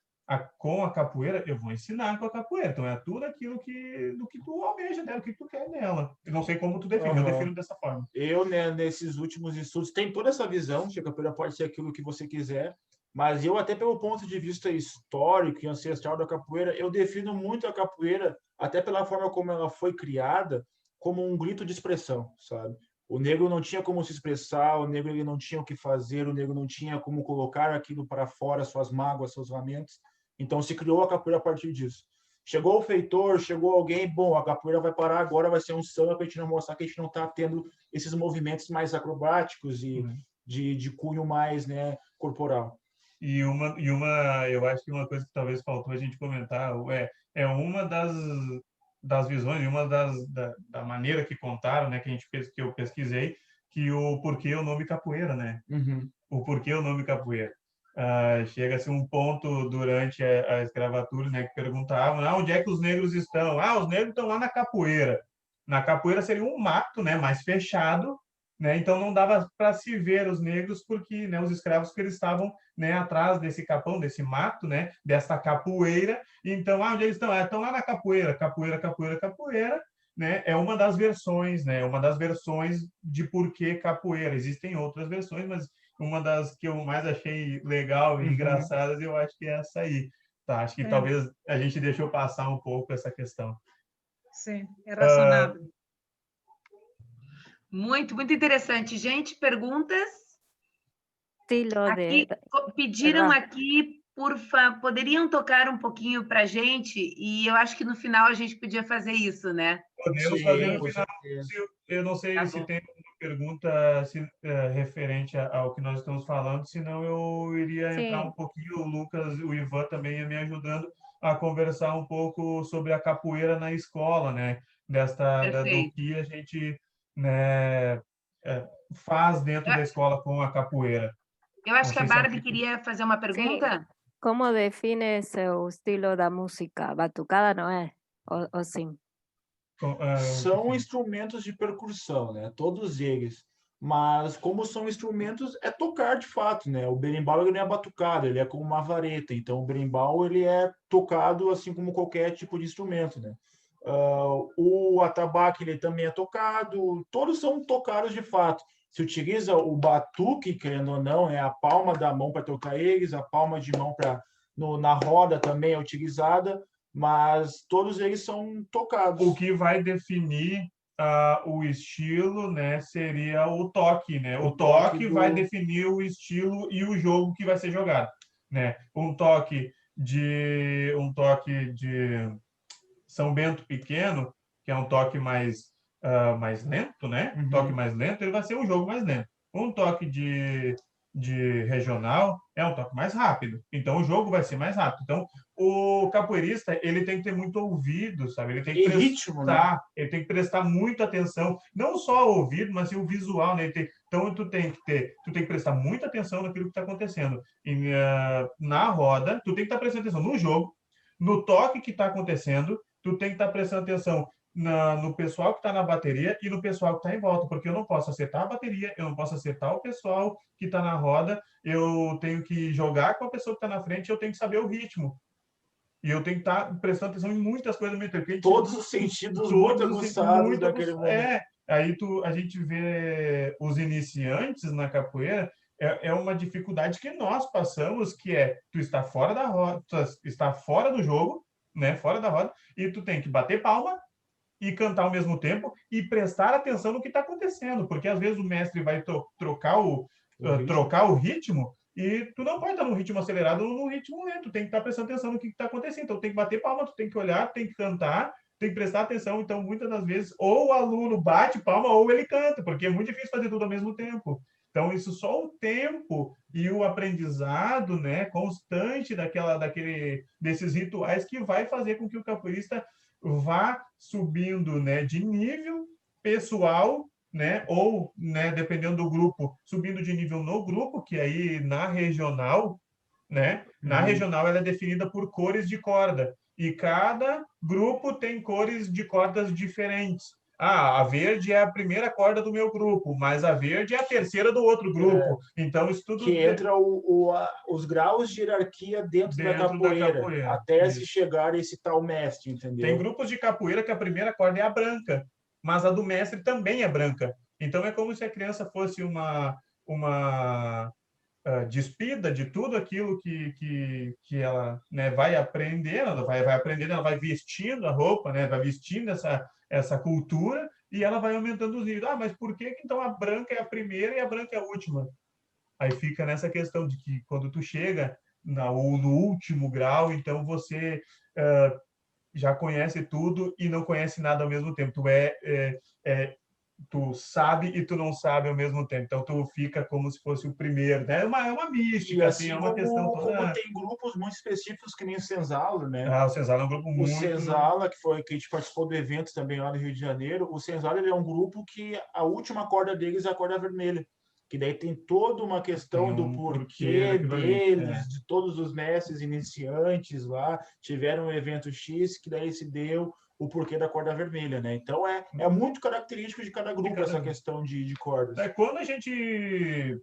com a capoeira, eu vou ensinar com a capoeira. Então, é tudo aquilo do que tu almeja dela, o que tu quer dela. Eu não sei como tu define, eu defino dessa forma.
Eu, né, nesses últimos estudos, tem toda essa visão de que a capoeira pode ser aquilo que você quiser, mas eu, até pelo ponto de vista histórico e ancestral da capoeira, eu defino muito a capoeira, até pela forma como ela foi criada, como um grito de expressão, sabe? O negro não tinha como se expressar, o negro ele não tinha o que fazer, o negro não tinha como colocar aquilo para fora, suas mágoas, seus lamentos. Então, se criou a capoeira a partir disso. Chegou o feitor, chegou alguém, bom, a capoeira vai parar agora, vai ser um samba para a gente não mostrar que a gente não está tendo esses movimentos mais acrobáticos e de cunho mais, né, corporal.
E eu acho que uma coisa que talvez faltou a gente comentar é uma das visões, uma da maneira que contaram, né, que eu pesquisei, que o porquê o nome capoeira, né? O porquê o nome capoeira. Chega-se um ponto durante a escravatura, né, que perguntavam, onde é que os negros estão? Os negros estão lá na capoeira. Na capoeira seria um mato, né, mais fechado, né, então não dava para se ver os negros porque, né, os escravos que eles estavam, né, atrás desse capão, desse mato, né, dessa capoeira. Então, onde eles estão? Estão lá na capoeira, capoeira, né, é uma das versões, né, uma das versões de por que capoeira. Existem outras versões, mas uma das que eu mais achei legal e engraçadas, eu acho que é essa aí. Tá, acho que talvez a gente deixou passar um pouco essa questão.
Sim, é razonável.
Muito, muito interessante. Gente, perguntas? Pediram aqui, poderiam tocar um pouquinho para a gente, e eu acho que no final a gente podia fazer isso, né?
Podemos fazer no final. Eu não sei se tem alguma pergunta referente ao que nós estamos falando, senão eu iria entrar um pouquinho, o Lucas, o Ivan também ia me ajudando a conversar um pouco sobre a capoeira na escola, né? Do que a gente, né, faz dentro da escola com a capoeira.
Eu acho que a Barbie queria fazer uma pergunta.
Como define seu estilo da música? Batucada, não é? Ou sim?
São instrumentos de percussão, né? Todos eles. Mas como são instrumentos, é tocar de fato, né? O berimbau ele não é batucado, ele é como uma vareta. Então o berimbau ele é tocado assim como qualquer tipo de instrumento, né? O atabaque ele também é tocado. Todos são tocados de fato. Se utiliza o batuque, querendo ou não, é a palma da mão para tocar eles, a palma de mão na roda também é utilizada, mas todos eles são tocados.
O que vai definir o estilo, né, seria o toque, né? O toque vai definir o estilo e o jogo que vai ser jogado, né? Um toque de São Bento pequeno, que é um toque mais lento, né?
Uhum.
Toque mais lento, ele vai ser um jogo mais lento. Um toque de regional é um toque mais rápido. Então, o jogo vai ser mais rápido. Então, o capoeirista, ele tem que ter muito ouvido, sabe? Ele tem que
E ritmo, né?
ele tem que prestar muita atenção, não só o ouvido, mas sim o visual, né? Então, tu tem que prestar muita atenção naquilo que está acontecendo. Na roda, tu tem que estar prestando atenção no jogo, no toque que está acontecendo, tu tem que estar prestando atenção no pessoal que está na bateria e no pessoal que está em volta, porque eu não posso acertar a bateria, eu não posso acertar o pessoal que está na roda, eu tenho que jogar com a pessoa que está na frente, eu tenho que saber o ritmo. E eu tenho que estar prestando atenção em muitas coisas do meu tempo.
Todos os sentidos muito aguçados daquele momento.
Aí a gente vê os iniciantes na capoeira, é uma dificuldade que nós passamos, que é tu está fora da roda, tu está fora do jogo, né, fora da roda, e tu tem que bater palma e cantar ao mesmo tempo e prestar atenção no que está acontecendo, porque às vezes o mestre vai trocar o ritmo e tu não pode estar no ritmo acelerado ou no ritmo lento, tu tem que estar prestando atenção no que está acontecendo, então tem que bater palma, tu tem que olhar, tem que cantar, tem que prestar atenção, então muitas das vezes ou o aluno bate palma ou ele canta, porque é muito difícil fazer tudo ao mesmo tempo. Então, isso só o tempo e o aprendizado, né, constante desses rituais que vai fazer com que o capoeirista vá subindo, né, de nível pessoal, né, ou, né, dependendo do grupo, subindo de nível no grupo, que aí na regional, né, na regional ela é definida por cores de corda, e cada grupo tem cores de cordas diferentes. A verde é a primeira corda do meu grupo, mas a verde é a terceira do outro grupo. Então, isso tudo...
Que entra os graus de hierarquia dentro da capoeira, até se chegar a esse tal mestre, entendeu?
Tem grupos de capoeira que a primeira corda é a branca, mas a do mestre também é branca. Então, é como se a criança fosse uma despida de tudo aquilo que ela, né, vai aprendendo, ela vai vestindo a roupa, né, vai vestindo essa cultura e ela vai aumentando os níveis. Mas por que então a branca é a primeira e a branca é a última? Aí fica nessa questão de que quando tu chega no último grau, então você já conhece tudo e não conhece nada ao mesmo tempo. Tu sabe e tu não sabe ao mesmo tempo. Então, tu fica como se fosse o primeiro, né? É uma mística,
assim,
é uma questão toda...
Como tem grupos muito específicos, que nem o Senzala, né?
O Senzala é um grupo muito...
O Senzala, que a gente participou do evento também lá no Rio de Janeiro, o Senzala, ele é um grupo que a última corda deles é a corda vermelha, que daí tem toda uma questão do porquê deles, de todos os mestres iniciantes lá, tiveram um evento X, que daí se deu o porquê da corda vermelha, né? Então, é muito característico de cada grupo essa questão de cordas.
Quando a gente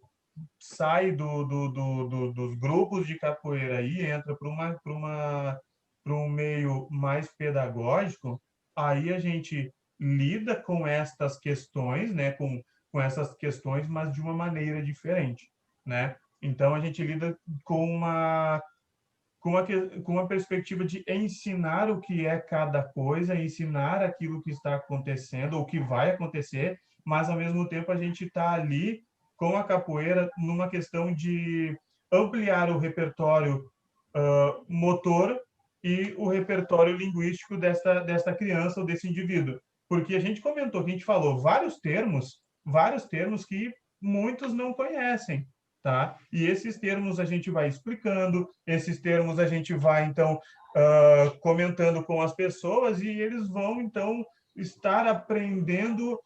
sai dos grupos de capoeira e entra para um meio mais pedagógico, aí a gente lida com estas questões, né? Com essas questões, mas de uma maneira diferente, né? Então, a gente lida com uma perspectiva de ensinar o que é cada coisa, ensinar aquilo que está acontecendo, ou que vai acontecer, mas, ao mesmo tempo, a gente está ali com a capoeira numa questão de ampliar o repertório motor e o repertório linguístico desta criança ou desse indivíduo. Porque a gente comentou, a gente falou vários termos que muitos não conhecem. Tá? E esses termos a gente vai explicando, esses termos a gente vai, então, comentando com as pessoas e eles vão, então, estar aprendendo,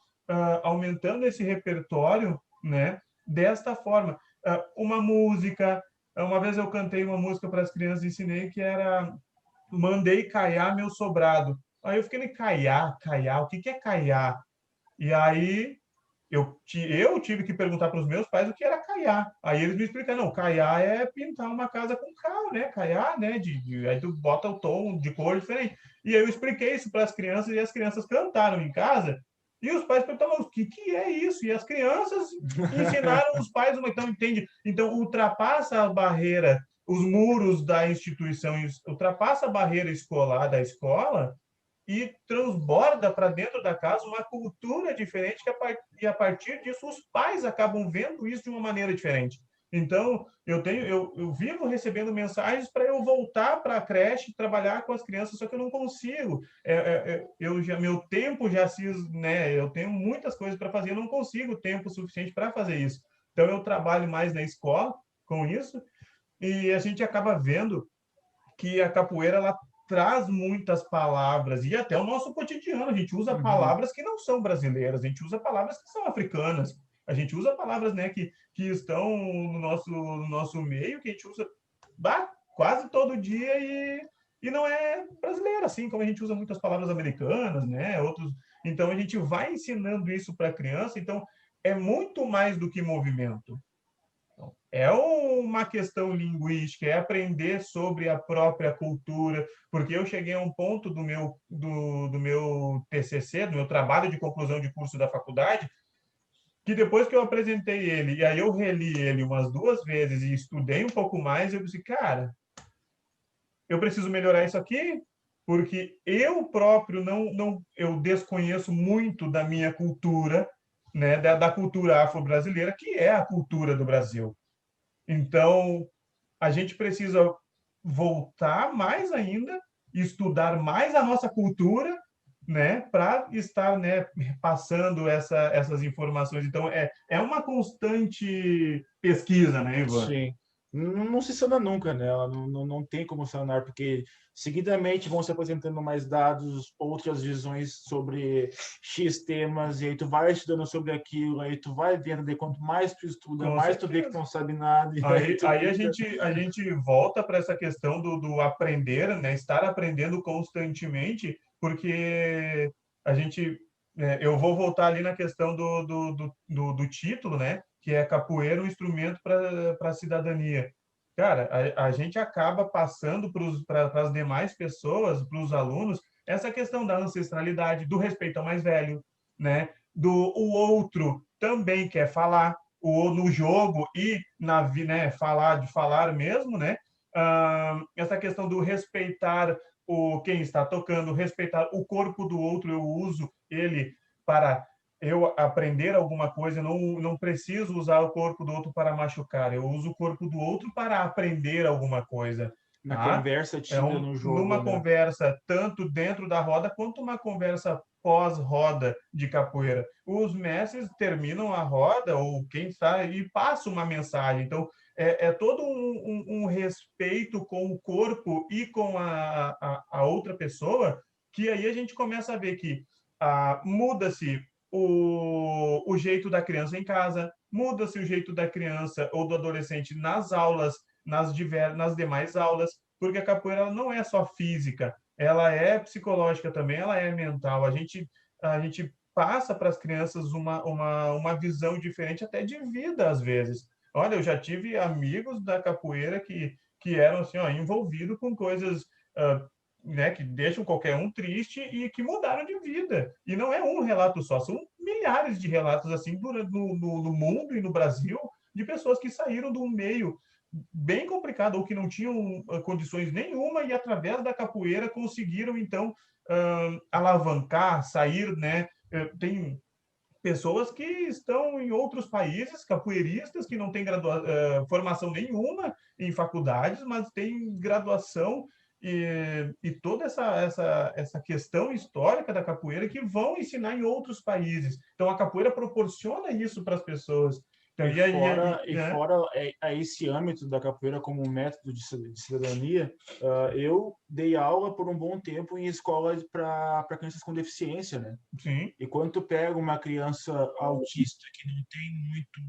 aumentando esse repertório, né, desta forma. Uma música, uma vez eu cantei uma música para as crianças e ensinei que era Mandei Caiar Meu Sobrado. Aí eu fiquei, caiar, o que é caiar? E aí eu tive que perguntar para os meus pais o que era caiar. Aí eles me explicaram, não, caiar é pintar uma casa com cal, né? Caiar, né? Aí tu bota o tom de cor diferente. E aí eu expliquei isso para as crianças e as crianças cantaram em casa. E os pais perguntavam, o que é isso? E as crianças ensinaram os pais, então, entende? Então, ultrapassa a barreira, os muros da instituição, ultrapassa a barreira escolar da escola e transborda para dentro da casa uma cultura diferente e a partir disso os pais acabam vendo isso de uma maneira diferente. Então, eu vivo recebendo mensagens para eu voltar para a creche, trabalhar com as crianças, só que eu não consigo. Meu tempo já se, né? Eu tenho muitas coisas para fazer, eu não consigo tempo suficiente para fazer isso. Então, eu trabalho mais na escola com isso, e a gente acaba vendo que a capoeira ela traz muitas palavras e até o nosso cotidiano a gente usa
Uhum.
palavras que não são brasileiras, a gente usa palavras que são africanas, a gente usa palavras, né, que estão no nosso meio, que a gente usa quase todo dia e não é brasileira, assim como a gente usa muitas palavras americanas, né, outros. Então a gente vai ensinando isso para a criança, então é muito mais do que movimento. É uma questão linguística, é aprender sobre a própria cultura, porque eu cheguei a um ponto do meu TCC, do meu trabalho de conclusão de curso da faculdade, que depois que eu apresentei ele, e aí eu reli ele umas 2 vezes e estudei um pouco mais, eu disse, cara, eu preciso melhorar isso aqui, porque eu próprio eu desconheço muito da minha cultura, né, da cultura afro-brasileira, que é a cultura do Brasil. Então, a gente precisa voltar mais ainda, estudar mais a nossa cultura, né, para estar, né, passando essas informações. Então, é uma constante pesquisa, né, Ivan?
Sim. Não se sana nunca, né? Ela não tem como sanar, porque seguidamente vão se apresentando mais dados, outras visões sobre X temas, e aí tu vai estudando sobre aquilo, aí tu vai vendo, de quanto mais tu estuda,
Com
mais tu vê que tu
certeza.
não sabe nada, e aí
Aí,
tu
aí
fica...
a gente volta para essa questão do aprender, né? Estar aprendendo constantemente, porque a gente, eu vou voltar ali na questão do título, né? Que é capoeira, um instrumento para a cidadania. Cara, a gente acaba passando para as demais pessoas, para os alunos, essa questão da ancestralidade, do respeito ao mais velho, né? O outro também quer falar, no jogo e né, falar mesmo, né? Essa questão do respeitar quem está tocando, respeitar o corpo do outro, eu uso ele para eu aprender alguma coisa, não preciso usar o corpo do outro para machucar, eu uso o corpo do outro para aprender alguma coisa,
Na
tá?
conversa tida no
Numa
jogo, né?
conversa tanto dentro da roda quanto uma conversa pós-roda de capoeira. Os mestres terminam a roda, ou quem está, e passa uma mensagem. Então, é todo um respeito com o corpo e com a outra pessoa, que aí a gente começa a ver que muda-se o jeito da criança em casa, muda-se o jeito da criança ou do adolescente nas aulas, nas demais aulas, porque a capoeira ela não é só física, ela é psicológica também, ela é mental. A gente passa para as crianças uma visão diferente até de vida, às vezes. Olha, eu já tive amigos da capoeira que eram assim, ó, envolvidos com coisas, né, que deixam qualquer um triste e que mudaram de vida. E não é um relato só, são milhares de relatos assim no mundo e no Brasil de pessoas que saíram de um meio bem complicado ou que não tinham condições nenhuma e através da capoeira conseguiram então alavancar, sair, né? Tem pessoas que estão em outros países, capoeiristas que não têm formação nenhuma em faculdades, mas têm graduação e toda essa questão histórica da capoeira que vão ensinar em outros países. Então, a capoeira proporciona isso para as pessoas. Então,
E
né?
fora esse âmbito da capoeira como um método de cidadania, eu dei aula por um bom tempo em escolas para crianças com deficiência, né?
Sim,
E quando tu pega uma criança autista que não tem muito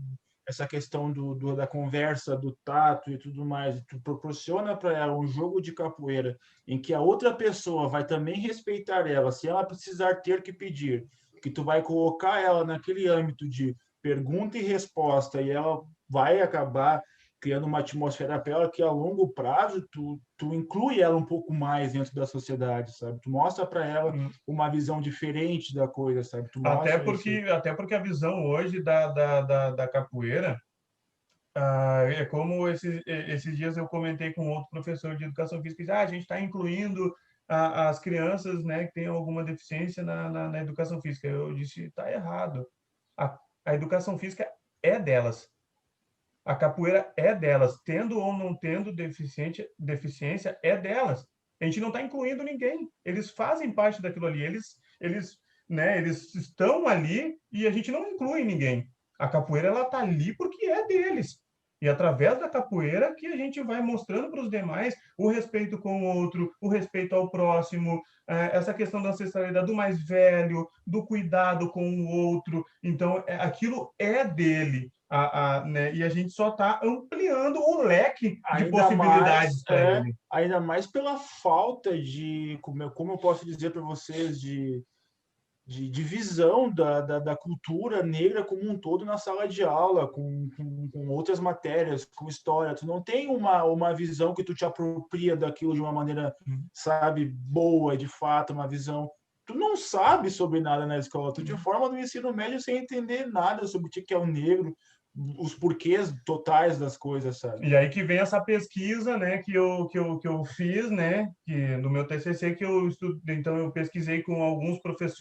essa questão da conversa, do tato e tudo mais, e tu proporciona para ela um jogo de capoeira em que a outra pessoa vai também respeitar ela, se ela precisar ter que pedir, que tu vai colocar ela naquele âmbito de pergunta e resposta, e ela vai acabar criando uma atmosfera para ela que a longo prazo tu inclui ela um pouco mais dentro da sociedade, sabe? Tu mostra para ela uma visão diferente da coisa, sabe? Tu mostra esse...
até porque a visão hoje da capoeira é como esses dias eu comentei com outro professor de educação física, que a gente está incluindo as crianças, né, que têm alguma deficiência na educação física. Eu disse, está errado. A, a educação física é delas. A capoeira é delas, tendo ou não tendo deficiência, é delas. A gente não está incluindo ninguém. Eles fazem parte daquilo ali. Eles estão ali e a gente não inclui ninguém. A capoeira ela está ali porque é deles. E através da capoeira que a gente vai mostrando para os demais o respeito com o outro, o respeito ao próximo, essa questão da ancestralidade do mais velho, do cuidado com o outro. Então, aquilo é dele. Né? E a gente só está ampliando o leque de possibilidades para ele.
Ainda mais pela falta de, como eu posso dizer para vocês, de visão da cultura negra como um todo na sala de aula, com outras matérias, com história. Tu não tem uma visão que tu te apropria daquilo de uma maneira, sabe, boa, de fato, uma visão. Tu não sabe sobre nada na escola, tu te forma no ensino médio sem entender nada sobre o que é o negro, os porquês totais das coisas, sabe?
E aí que vem essa pesquisa, né, que eu fiz, né, que no meu TCC que eu estudei, então eu pesquisei com alguns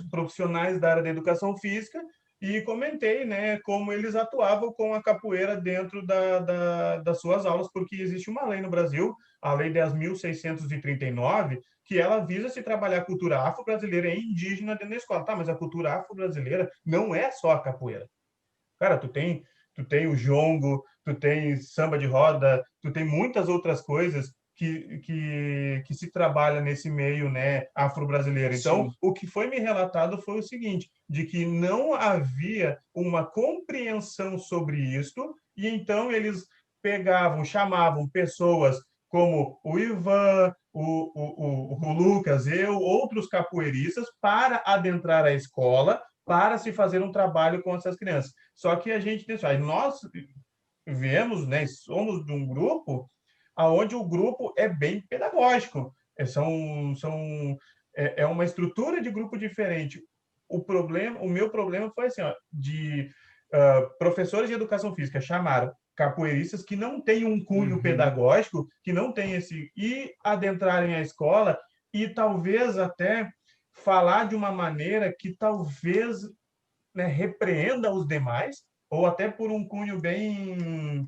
profissionais da área da educação física e comentei, né, como eles atuavam com a capoeira dentro das suas aulas, porque existe uma lei no Brasil, a Lei 10.639, que ela visa se trabalhar a cultura afro-brasileira e indígena dentro da escola. Tá, mas a cultura afro-brasileira não é só a capoeira. Cara, tu tem o jongo, tu tem samba de roda, tu tem muitas outras coisas que se trabalha nesse meio, né, afro-brasileiro. Então, o que foi me relatado foi o seguinte, de que não havia uma compreensão sobre isto, e então eles chamavam pessoas como o Ivan, o Lucas, outros capoeiristas, para adentrar a escola, para se fazer um trabalho com essas crianças. Só que nós vemos, né, somos de um grupo onde o grupo é bem pedagógico. É uma estrutura de grupo diferente. O meu problema foi assim, de professores de educação física chamaram capoeiristas que não têm um cunho pedagógico, que não têm e adentrarem a escola e talvez até falar de uma maneira que talvez, né, repreenda os demais, ou até por um cunho bem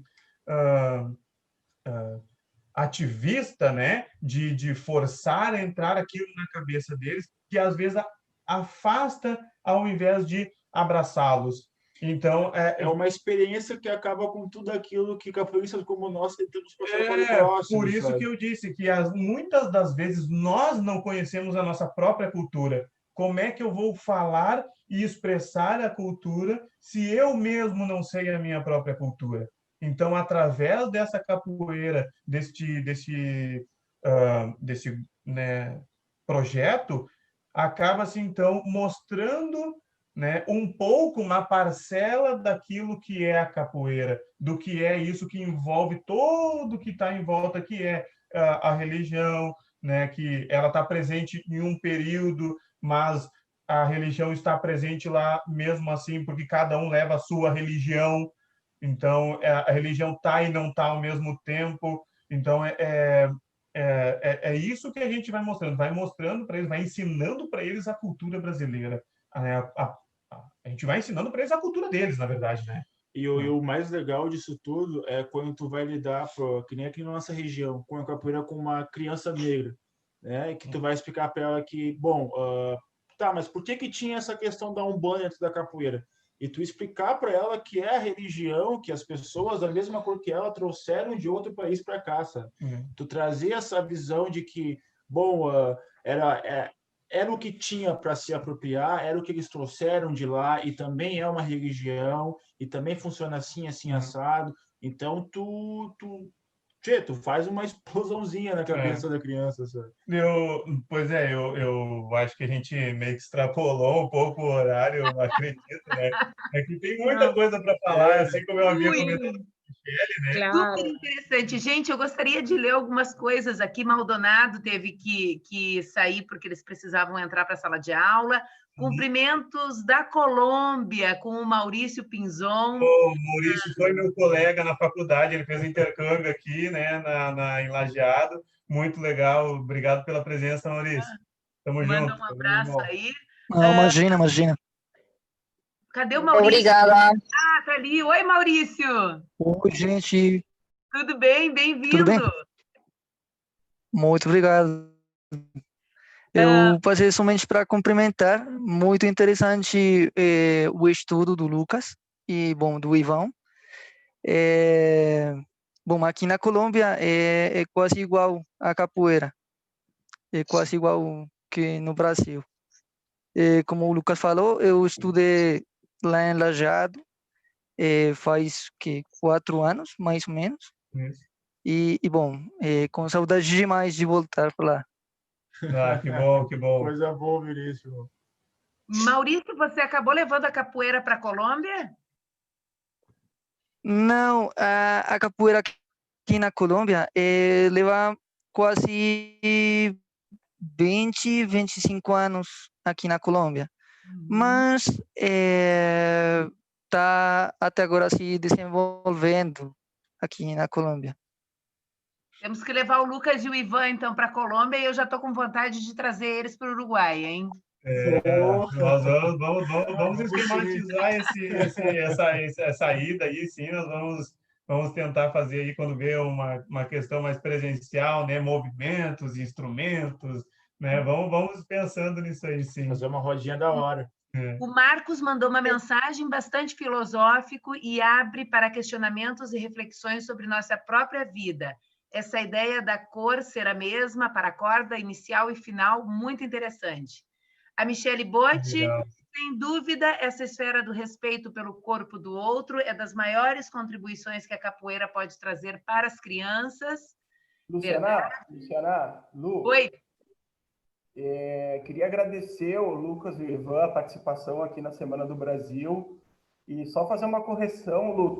ativista, né, de forçar a entrar aquilo na cabeça deles, que às vezes afasta ao invés de abraçá-los. Então,
é uma experiência que acaba com tudo aquilo que capoeiristas como nós tentamos passar para o próximo.
Por isso, sabe? Que eu disse que muitas das vezes nós não conhecemos a nossa própria cultura. Como é que eu vou falar e expressar a cultura se eu mesmo não sei a minha própria cultura? Então, através dessa capoeira, desse né, projeto, acaba-se, então, mostrando, né, um pouco, uma parcela daquilo que é a capoeira, do que é isso que envolve todo que está em volta, que é a religião, né, que ela está presente em um período, mas a religião está presente lá mesmo assim, porque cada um leva a sua religião, então a religião está e não está ao mesmo tempo, então é isso que a gente vai mostrando para eles, vai ensinando para eles a cultura brasileira, a gente vai ensinando para eles a cultura deles, na verdade, né?
E o mais legal disso tudo é quando tu vai lidar, que nem aqui na nossa região, com a capoeira com uma criança negra, né? Que tu vai explicar para ela que, bom, tá, mas por que tinha essa questão da Umbanda dentro da capoeira? E tu explicar para ela que é a religião que as pessoas da mesma cor que ela trouxeram de outro país para cá, sabe? Tu trazer essa visão de que, bom, era o que tinha para se apropriar, era o que eles trouxeram de lá, e também é uma religião, e também funciona assim, assim, assado. Então, tu faz uma explosãozinha na cabeça da criança, sabe?
Eu acho que a gente meio que extrapolou um pouco o horário, eu acredito, né? É que tem muita coisa para falar, assim como eu havia comentado com a Michele, né?
Claro. Super interessante. Gente, eu gostaria de ler algumas coisas aqui. Maldonado teve que sair porque eles precisavam entrar para a sala de aula. Cumprimentos da Colômbia com o Maurício Pinzon.
O Maurício foi meu colega na faculdade, ele fez intercâmbio aqui, né, em Lajeado. Muito legal, obrigado pela presença, Maurício. Tamo junto.
Manda um abraço aí.
Não, imagina.
Cadê o Maurício?
Obrigada.
Ah, tá ali. Oi, Maurício.
Oi, gente.
Tudo bem?
Tudo bem?
Bem-vindo.
Muito obrigado. Eu passei somente para cumprimentar. Muito interessante o estudo do Lucas e, bom, do Ivan. Bom, aqui na Colômbia é quase igual a capoeira. É quase igual que no Brasil. Como o Lucas falou, eu estudei lá em Lajado, faz 4 anos, mais ou menos.
Isso.
E bom, com saudade demais de voltar para lá.
Ah, que bom, que bom.
Coisa boa, Vinícius.
Maurício, você acabou levando a capoeira para a Colômbia?
Não, a capoeira aqui na Colômbia leva quase 20, 25 anos aqui na Colômbia. Mas está até agora se desenvolvendo aqui na Colômbia.
Temos que levar o Lucas e o Ivan, então, para a Colômbia, e eu já estou com vontade de trazer eles para o Uruguai, hein?
Nós vamos esquematizar essa ida aí, sim, nós vamos tentar fazer aí quando vê uma questão mais presencial, né? Movimentos, instrumentos, né? Vamos pensando nisso aí, sim.
Fazer uma rodinha da hora.
O Marcos mandou uma mensagem bastante filosófico e abre para questionamentos e reflexões sobre nossa própria vida. Essa ideia da cor ser a mesma para a corda inicial e final, muito interessante. A Michele Botti, sem dúvida, essa esfera do respeito pelo corpo do outro é das maiores contribuições que a capoeira pode trazer para as crianças.
Luciana, Lu,
Oi.
queria agradecer o Lucas e o Ivan a participação aqui na Semana do Brasil e só fazer uma correção, Lu,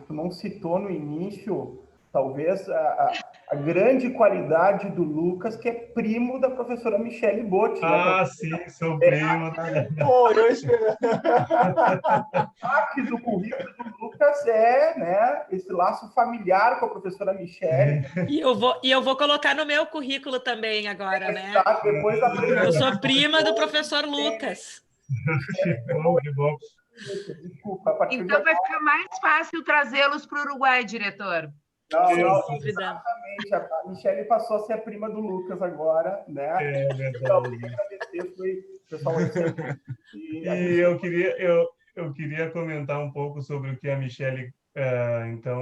tu não citou no início, talvez a grande qualidade do Lucas, que é primo da professora Michele Botti.
Ah, sim, sou primo.
Pô, eu espero.
Parte do currículo do Lucas né, esse laço familiar com a professora Michele.
E eu vou colocar no meu currículo também agora, né?
Depois
Eu sou prima do professor Lucas.
Que bom.
Desculpa,
então vai ficar mais fácil trazê-los para o Uruguai, diretor.
Não, exatamente. A Michele passou a ser a prima do Lucas agora, né? Então, eu queria agradecer, foi pessoal.
E eu queria comentar um pouco sobre o que a Michele então,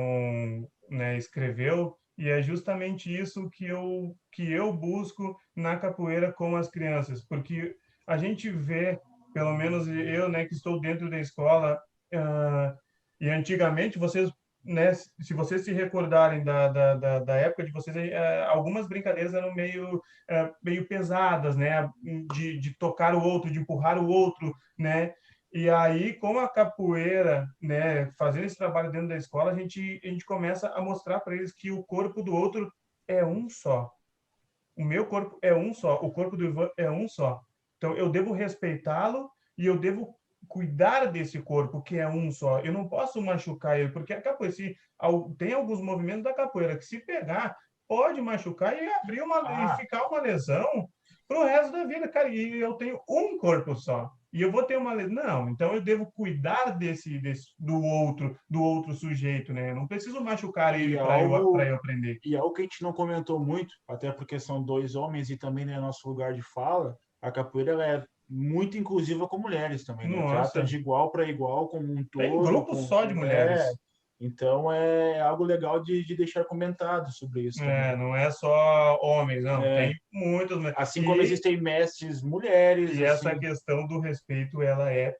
né, escreveu, e é justamente isso que eu busco na capoeira com as crianças, porque a gente vê, pelo menos eu, né, que estou dentro da escola, e antigamente vocês, né, se vocês se recordarem da época de vocês, algumas brincadeiras eram meio pesadas, né, de tocar o outro, de empurrar o outro, né, e aí, com a capoeira, né, fazendo esse trabalho dentro da escola, a gente começa a mostrar para eles que o corpo do outro é um só. O meu corpo é um só, o corpo do Ivan é um só. Então, eu devo respeitá-lo e eu devo cuidar desse corpo, que é um só. Eu não posso machucar ele, porque a capoeira, tem alguns movimentos da capoeira que, se pegar, pode machucar e abrir e ficar uma lesão para o resto da vida, cara. E eu tenho um corpo só. E eu vou ter uma lesão. Não, então eu devo cuidar do outro sujeito, né? Eu não preciso machucar ele para eu aprender.
E algo que a gente não comentou muito, até porque são dois homens e também não é nosso lugar de fala, a capoeira ela é muito inclusiva com mulheres também, né? Trata de igual para igual, como um todo.
Tem grupo só de mulheres.
Então, é algo legal de deixar comentado sobre isso.
Não é só homens, não. Tem muitas mulheres.
Assim como existem mestres mulheres.
E essa questão do respeito, ela é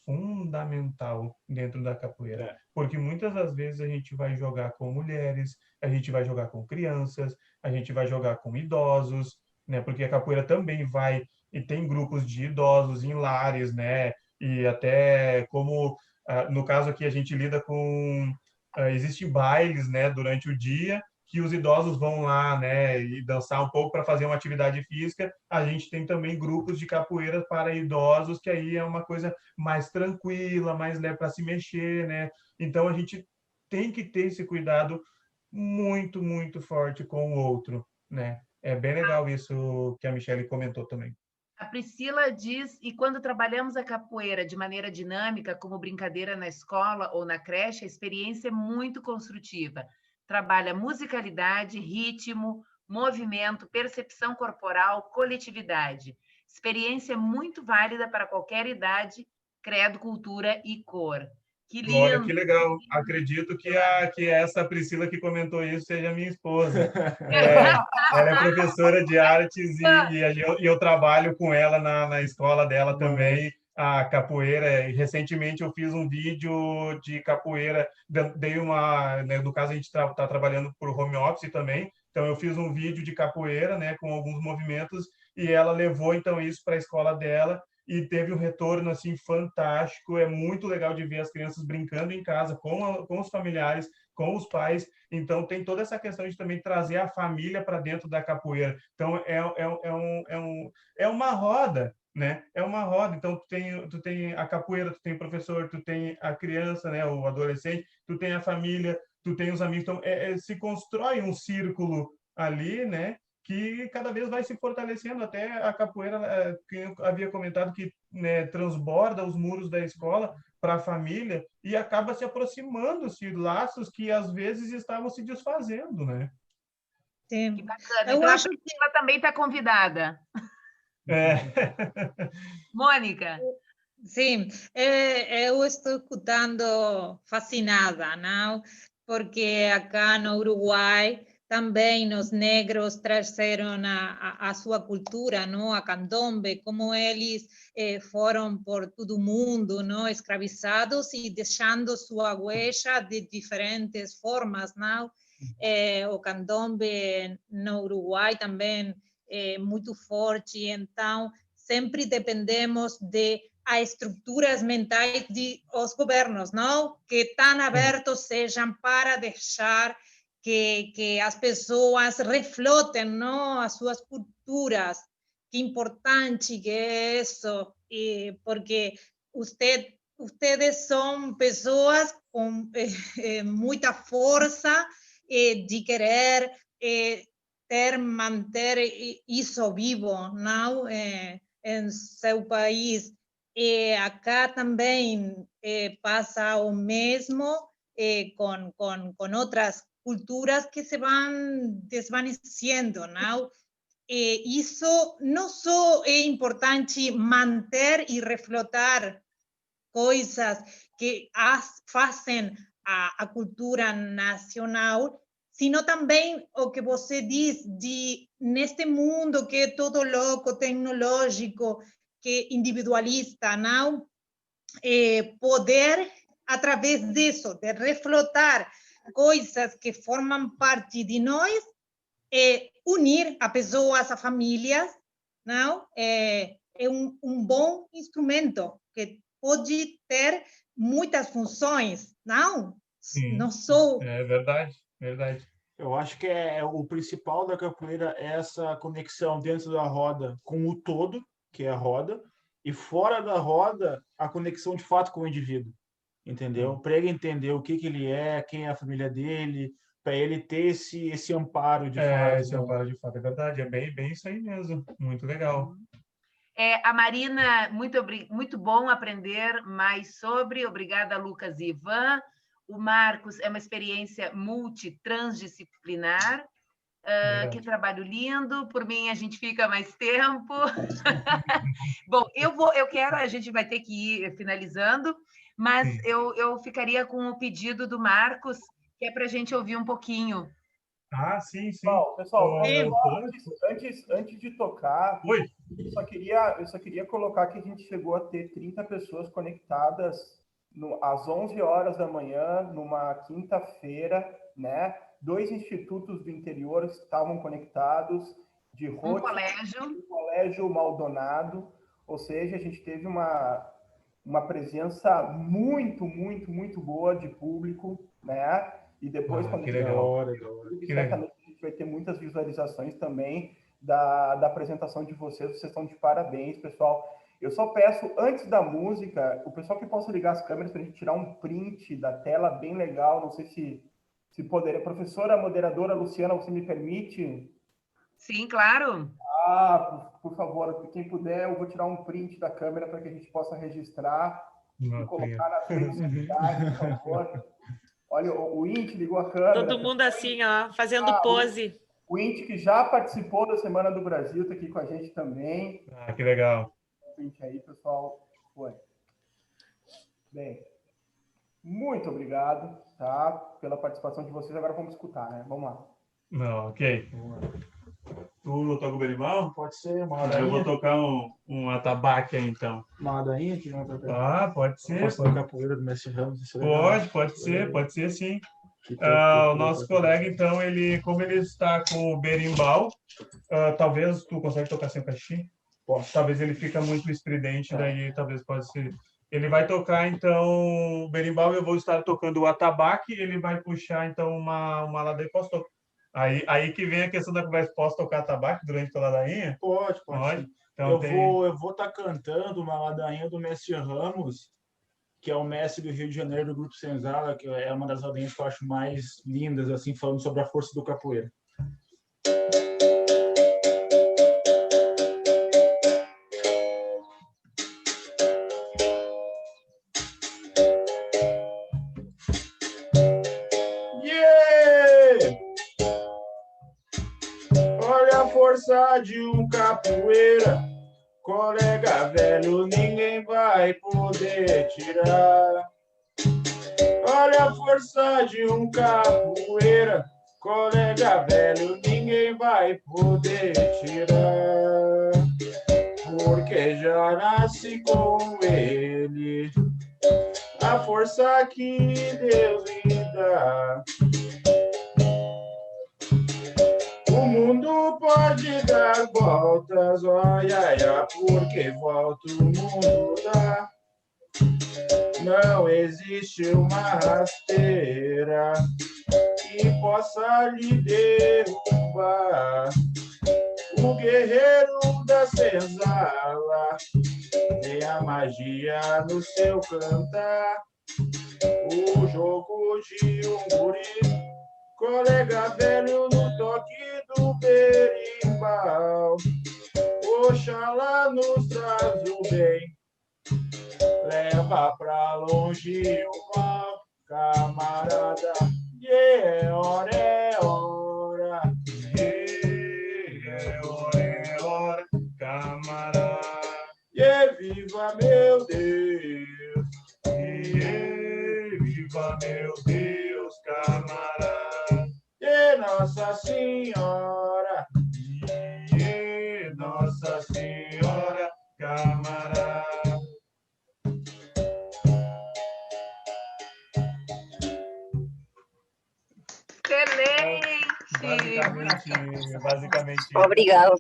fundamental dentro da capoeira. Porque muitas das vezes a gente vai jogar com mulheres, a gente vai jogar com crianças, a gente vai jogar com idosos, né? Porque a capoeira também e tem grupos de idosos em lares, né? E até como... no caso aqui, a gente lida com... existem bailes, né, durante o dia, que os idosos vão lá, né, e dançar um pouco para fazer uma atividade física. A gente tem também grupos de capoeira para idosos, que aí é uma coisa mais tranquila, mais leve para se mexer, né? Então, a gente tem que ter esse cuidado muito, muito forte com o outro, né? É bem legal isso que a Michele comentou também.
A Priscila diz, e quando trabalhamos a capoeira de maneira dinâmica, como brincadeira na escola ou na creche, a experiência é muito construtiva. Trabalha musicalidade, ritmo, movimento, percepção corporal, coletividade. Experiência muito válida para qualquer idade, credo, cultura e cor. Que lindo!
Olha, que legal. Acredito que essa Priscila que comentou isso seja minha esposa. Ela é professora de artes e eu trabalho com ela na escola dela também, a capoeira. E recentemente eu fiz um vídeo de capoeira, dei uma, né, no caso a gente está trabalhando por home office também, então eu fiz um vídeo de capoeira, né, com alguns movimentos, e ela levou então isso para a escola dela, e teve um retorno assim fantástico. É muito legal de ver as crianças brincando em casa com os familiares, com os pais. Então tem toda essa questão de também trazer a família para dentro da capoeira. Então é uma roda, né? É uma roda. Então tu tem a capoeira, tu tem o professor, tu tem a criança, né? O adolescente, tu tem a família, tu tem os amigos. Então se constrói um círculo ali, né? Que cada vez vai se fortalecendo. Até a capoeira, que eu havia comentado, que, né, transborda os muros da escola para a família e acaba se aproximando-se laços que às vezes estavam se desfazendo, né?
Sim.
Que bacana.
Eu
Então
acho
a Priscila também está convidada. Mônica.
Sim, eu estou escutando fascinada, não? Porque acá no Uruguai também os negros trouxeram a sua cultura, não? A candombe, como eles foram por todo o mundo, não? Escravizados e deixando sua huella de diferentes formas, não? O candombe no Uruguai também é muito forte, então sempre dependemos de as estruturas mentais dos governos, não? Que tão abertos sejam para deixar que as pessoas reflotem, não? As suas culturas. Que importante que é isso, porque ustedes são pessoas com muita força de querer manter isso vivo, não? Em seu país. Acá também passa o mesmo com outras culturas que se vão desvanecendo, não? Isso não só é importante manter e reflotar coisas que fazem a cultura nacional, sino também o que você diz de neste mundo que é todo louco, tecnológico, que é individualista, não? Poder, através disso, de reflotar coisas que formam parte de nós, unir a pessoas, a famílias, não? É um bom instrumento que pode ter muitas funções, não?
Sim,
não sou...
é verdade, verdade.
Eu acho que o principal da capoeira é essa conexão dentro da roda com o todo, que é a roda, e fora da roda, a conexão de fato com o indivíduo, entendeu? Para ele entender o que ele é, quem é a família dele, para ele ter esse amparo de fato.
Esse amparo de fato, é verdade. É bem isso aí mesmo. Muito legal.
A Marina, muito bom aprender mais sobre. Obrigada, Lucas e Ivan. O Marcos, é uma experiência multitransdisciplinar. Que trabalho lindo. Por mim, a gente fica mais tempo. Bom, a gente vai ter que ir finalizando, mas eu ficaria com o pedido do Marcos, que é para a gente ouvir um pouquinho.
Ah, sim.
Pessoal, antes de tocar,
Oi.
Eu só queria colocar que a gente chegou a ter 30 pessoas conectadas às 11 horas da manhã, numa quinta-feira, né? 2 institutos do interior estavam conectados, de Rote,
um
colégio Maldonado, ou seja, a gente teve uma presença muito boa de público, né? E depois, quando
que legal.
certamente a gente vai ter muitas visualizações também da apresentação de vocês. Vocês estão de parabéns, pessoal. Eu só peço, antes da música, o pessoal que possa ligar as câmeras para a gente tirar um print da tela bem legal. Não sei se poderia. Professora, moderadora Luciana, você me permite?
Sim, claro.
por favor, quem puder, eu vou tirar um print da câmera para que a gente possa registrar e colocar nas redes sociais, por favor. Olha, o Int ligou a câmera.
Todo mundo assim, ó, fazendo pose.
O Int, que já participou da Semana do Brasil, está aqui com a gente também.
Que legal.
O Int aí, pessoal. Foi. Bem, muito obrigado, tá, pela participação de vocês. Agora vamos escutar, né? Vamos lá.
Não, ok. Tu toca o berimbau?
Pode ser, uma
Eu
ladainha.
vou tocar um atabaque aí, então.
Uma ladainha aqui, né?
Pode ser.
Posso tocar a capoeira do Mestre Ramos? Isso é legal.
Pode ser sim.
Que
O nosso colega, então, como ele está com o berimbau, talvez tu consegue tocar sem o cachimbo?
Posso.
Talvez ele fica muito estridente, daí talvez pode ser. Ele vai tocar, então, o berimbau, eu vou estar tocando o atabaque, ele vai puxar, então, uma ladainha. Posso tocar? Aí que vem a questão da conversa, posso tocar atabaque durante a ladainha?
Pode.
Então,
eu vou estar cantando uma ladainha do Mestre Ramos, que é o mestre do Rio de Janeiro do Grupo Senzala, que é uma das ladainhas que eu acho mais lindas, assim, falando sobre a força do capoeira. Olha a força de um capoeira, colega velho, ninguém vai poder tirar. Olha a força de um capoeira, colega velho, ninguém vai poder tirar. Porque já nasci com ele, a força que Deus me dá. O mundo pode dar voltas, olha, porque volta o mundo dá. Não existe uma rasteira que possa lhe derrubar. O guerreiro da senzala tem a magia no seu cantar. O jogo de um guri, colega velho no toque do berimbau. Oxalá nos traz o bem, leva pra longe o mal, camarada. É hora,
é hora, camarada.
Viva meu Deus,
viva meu Deus, camarada.
Nossa Senhora,
Nossa Senhora, camarada. Basicamente.
Obrigado.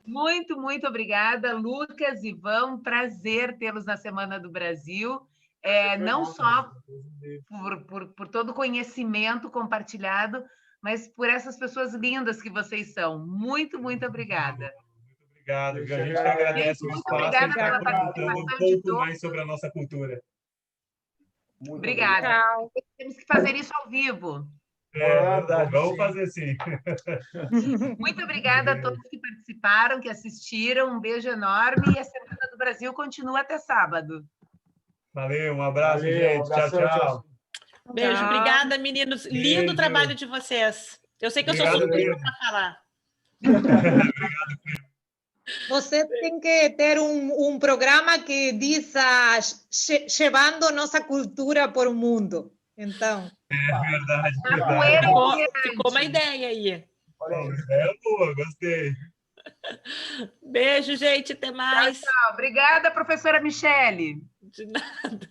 Muito, muito obrigada, Lucas e Ivan. Prazer tê-los na Semana do Brasil. Não só por todo o conhecimento compartilhado, mas por essas pessoas lindas que vocês são. Muito, muito obrigada.
Obrigado. A gente agradece o espaço.
Obrigada pela participação
um pouco mais sobre a nossa cultura.
Obrigada. Temos que fazer isso ao vivo.
Verdade. Vamos fazer sim.
Muito obrigada a todos que participaram, que assistiram. Um beijo enorme e a Semana do Brasil continua até sábado.
Valeu, um abraço, gente. Tchau.
Beijo, obrigada, meninos.
Beijo.
Lindo trabalho de vocês. Eu sei que
Obrigado,
eu sou suspeita para falar.
Você tem que ter um programa que diz levando nossa cultura por o mundo. Então.
Verdade.
Ficou uma ideia aí.
Boa, gostei.
Beijo, gente. Até mais.
Tchau. Obrigada, professora Michele.
De nada.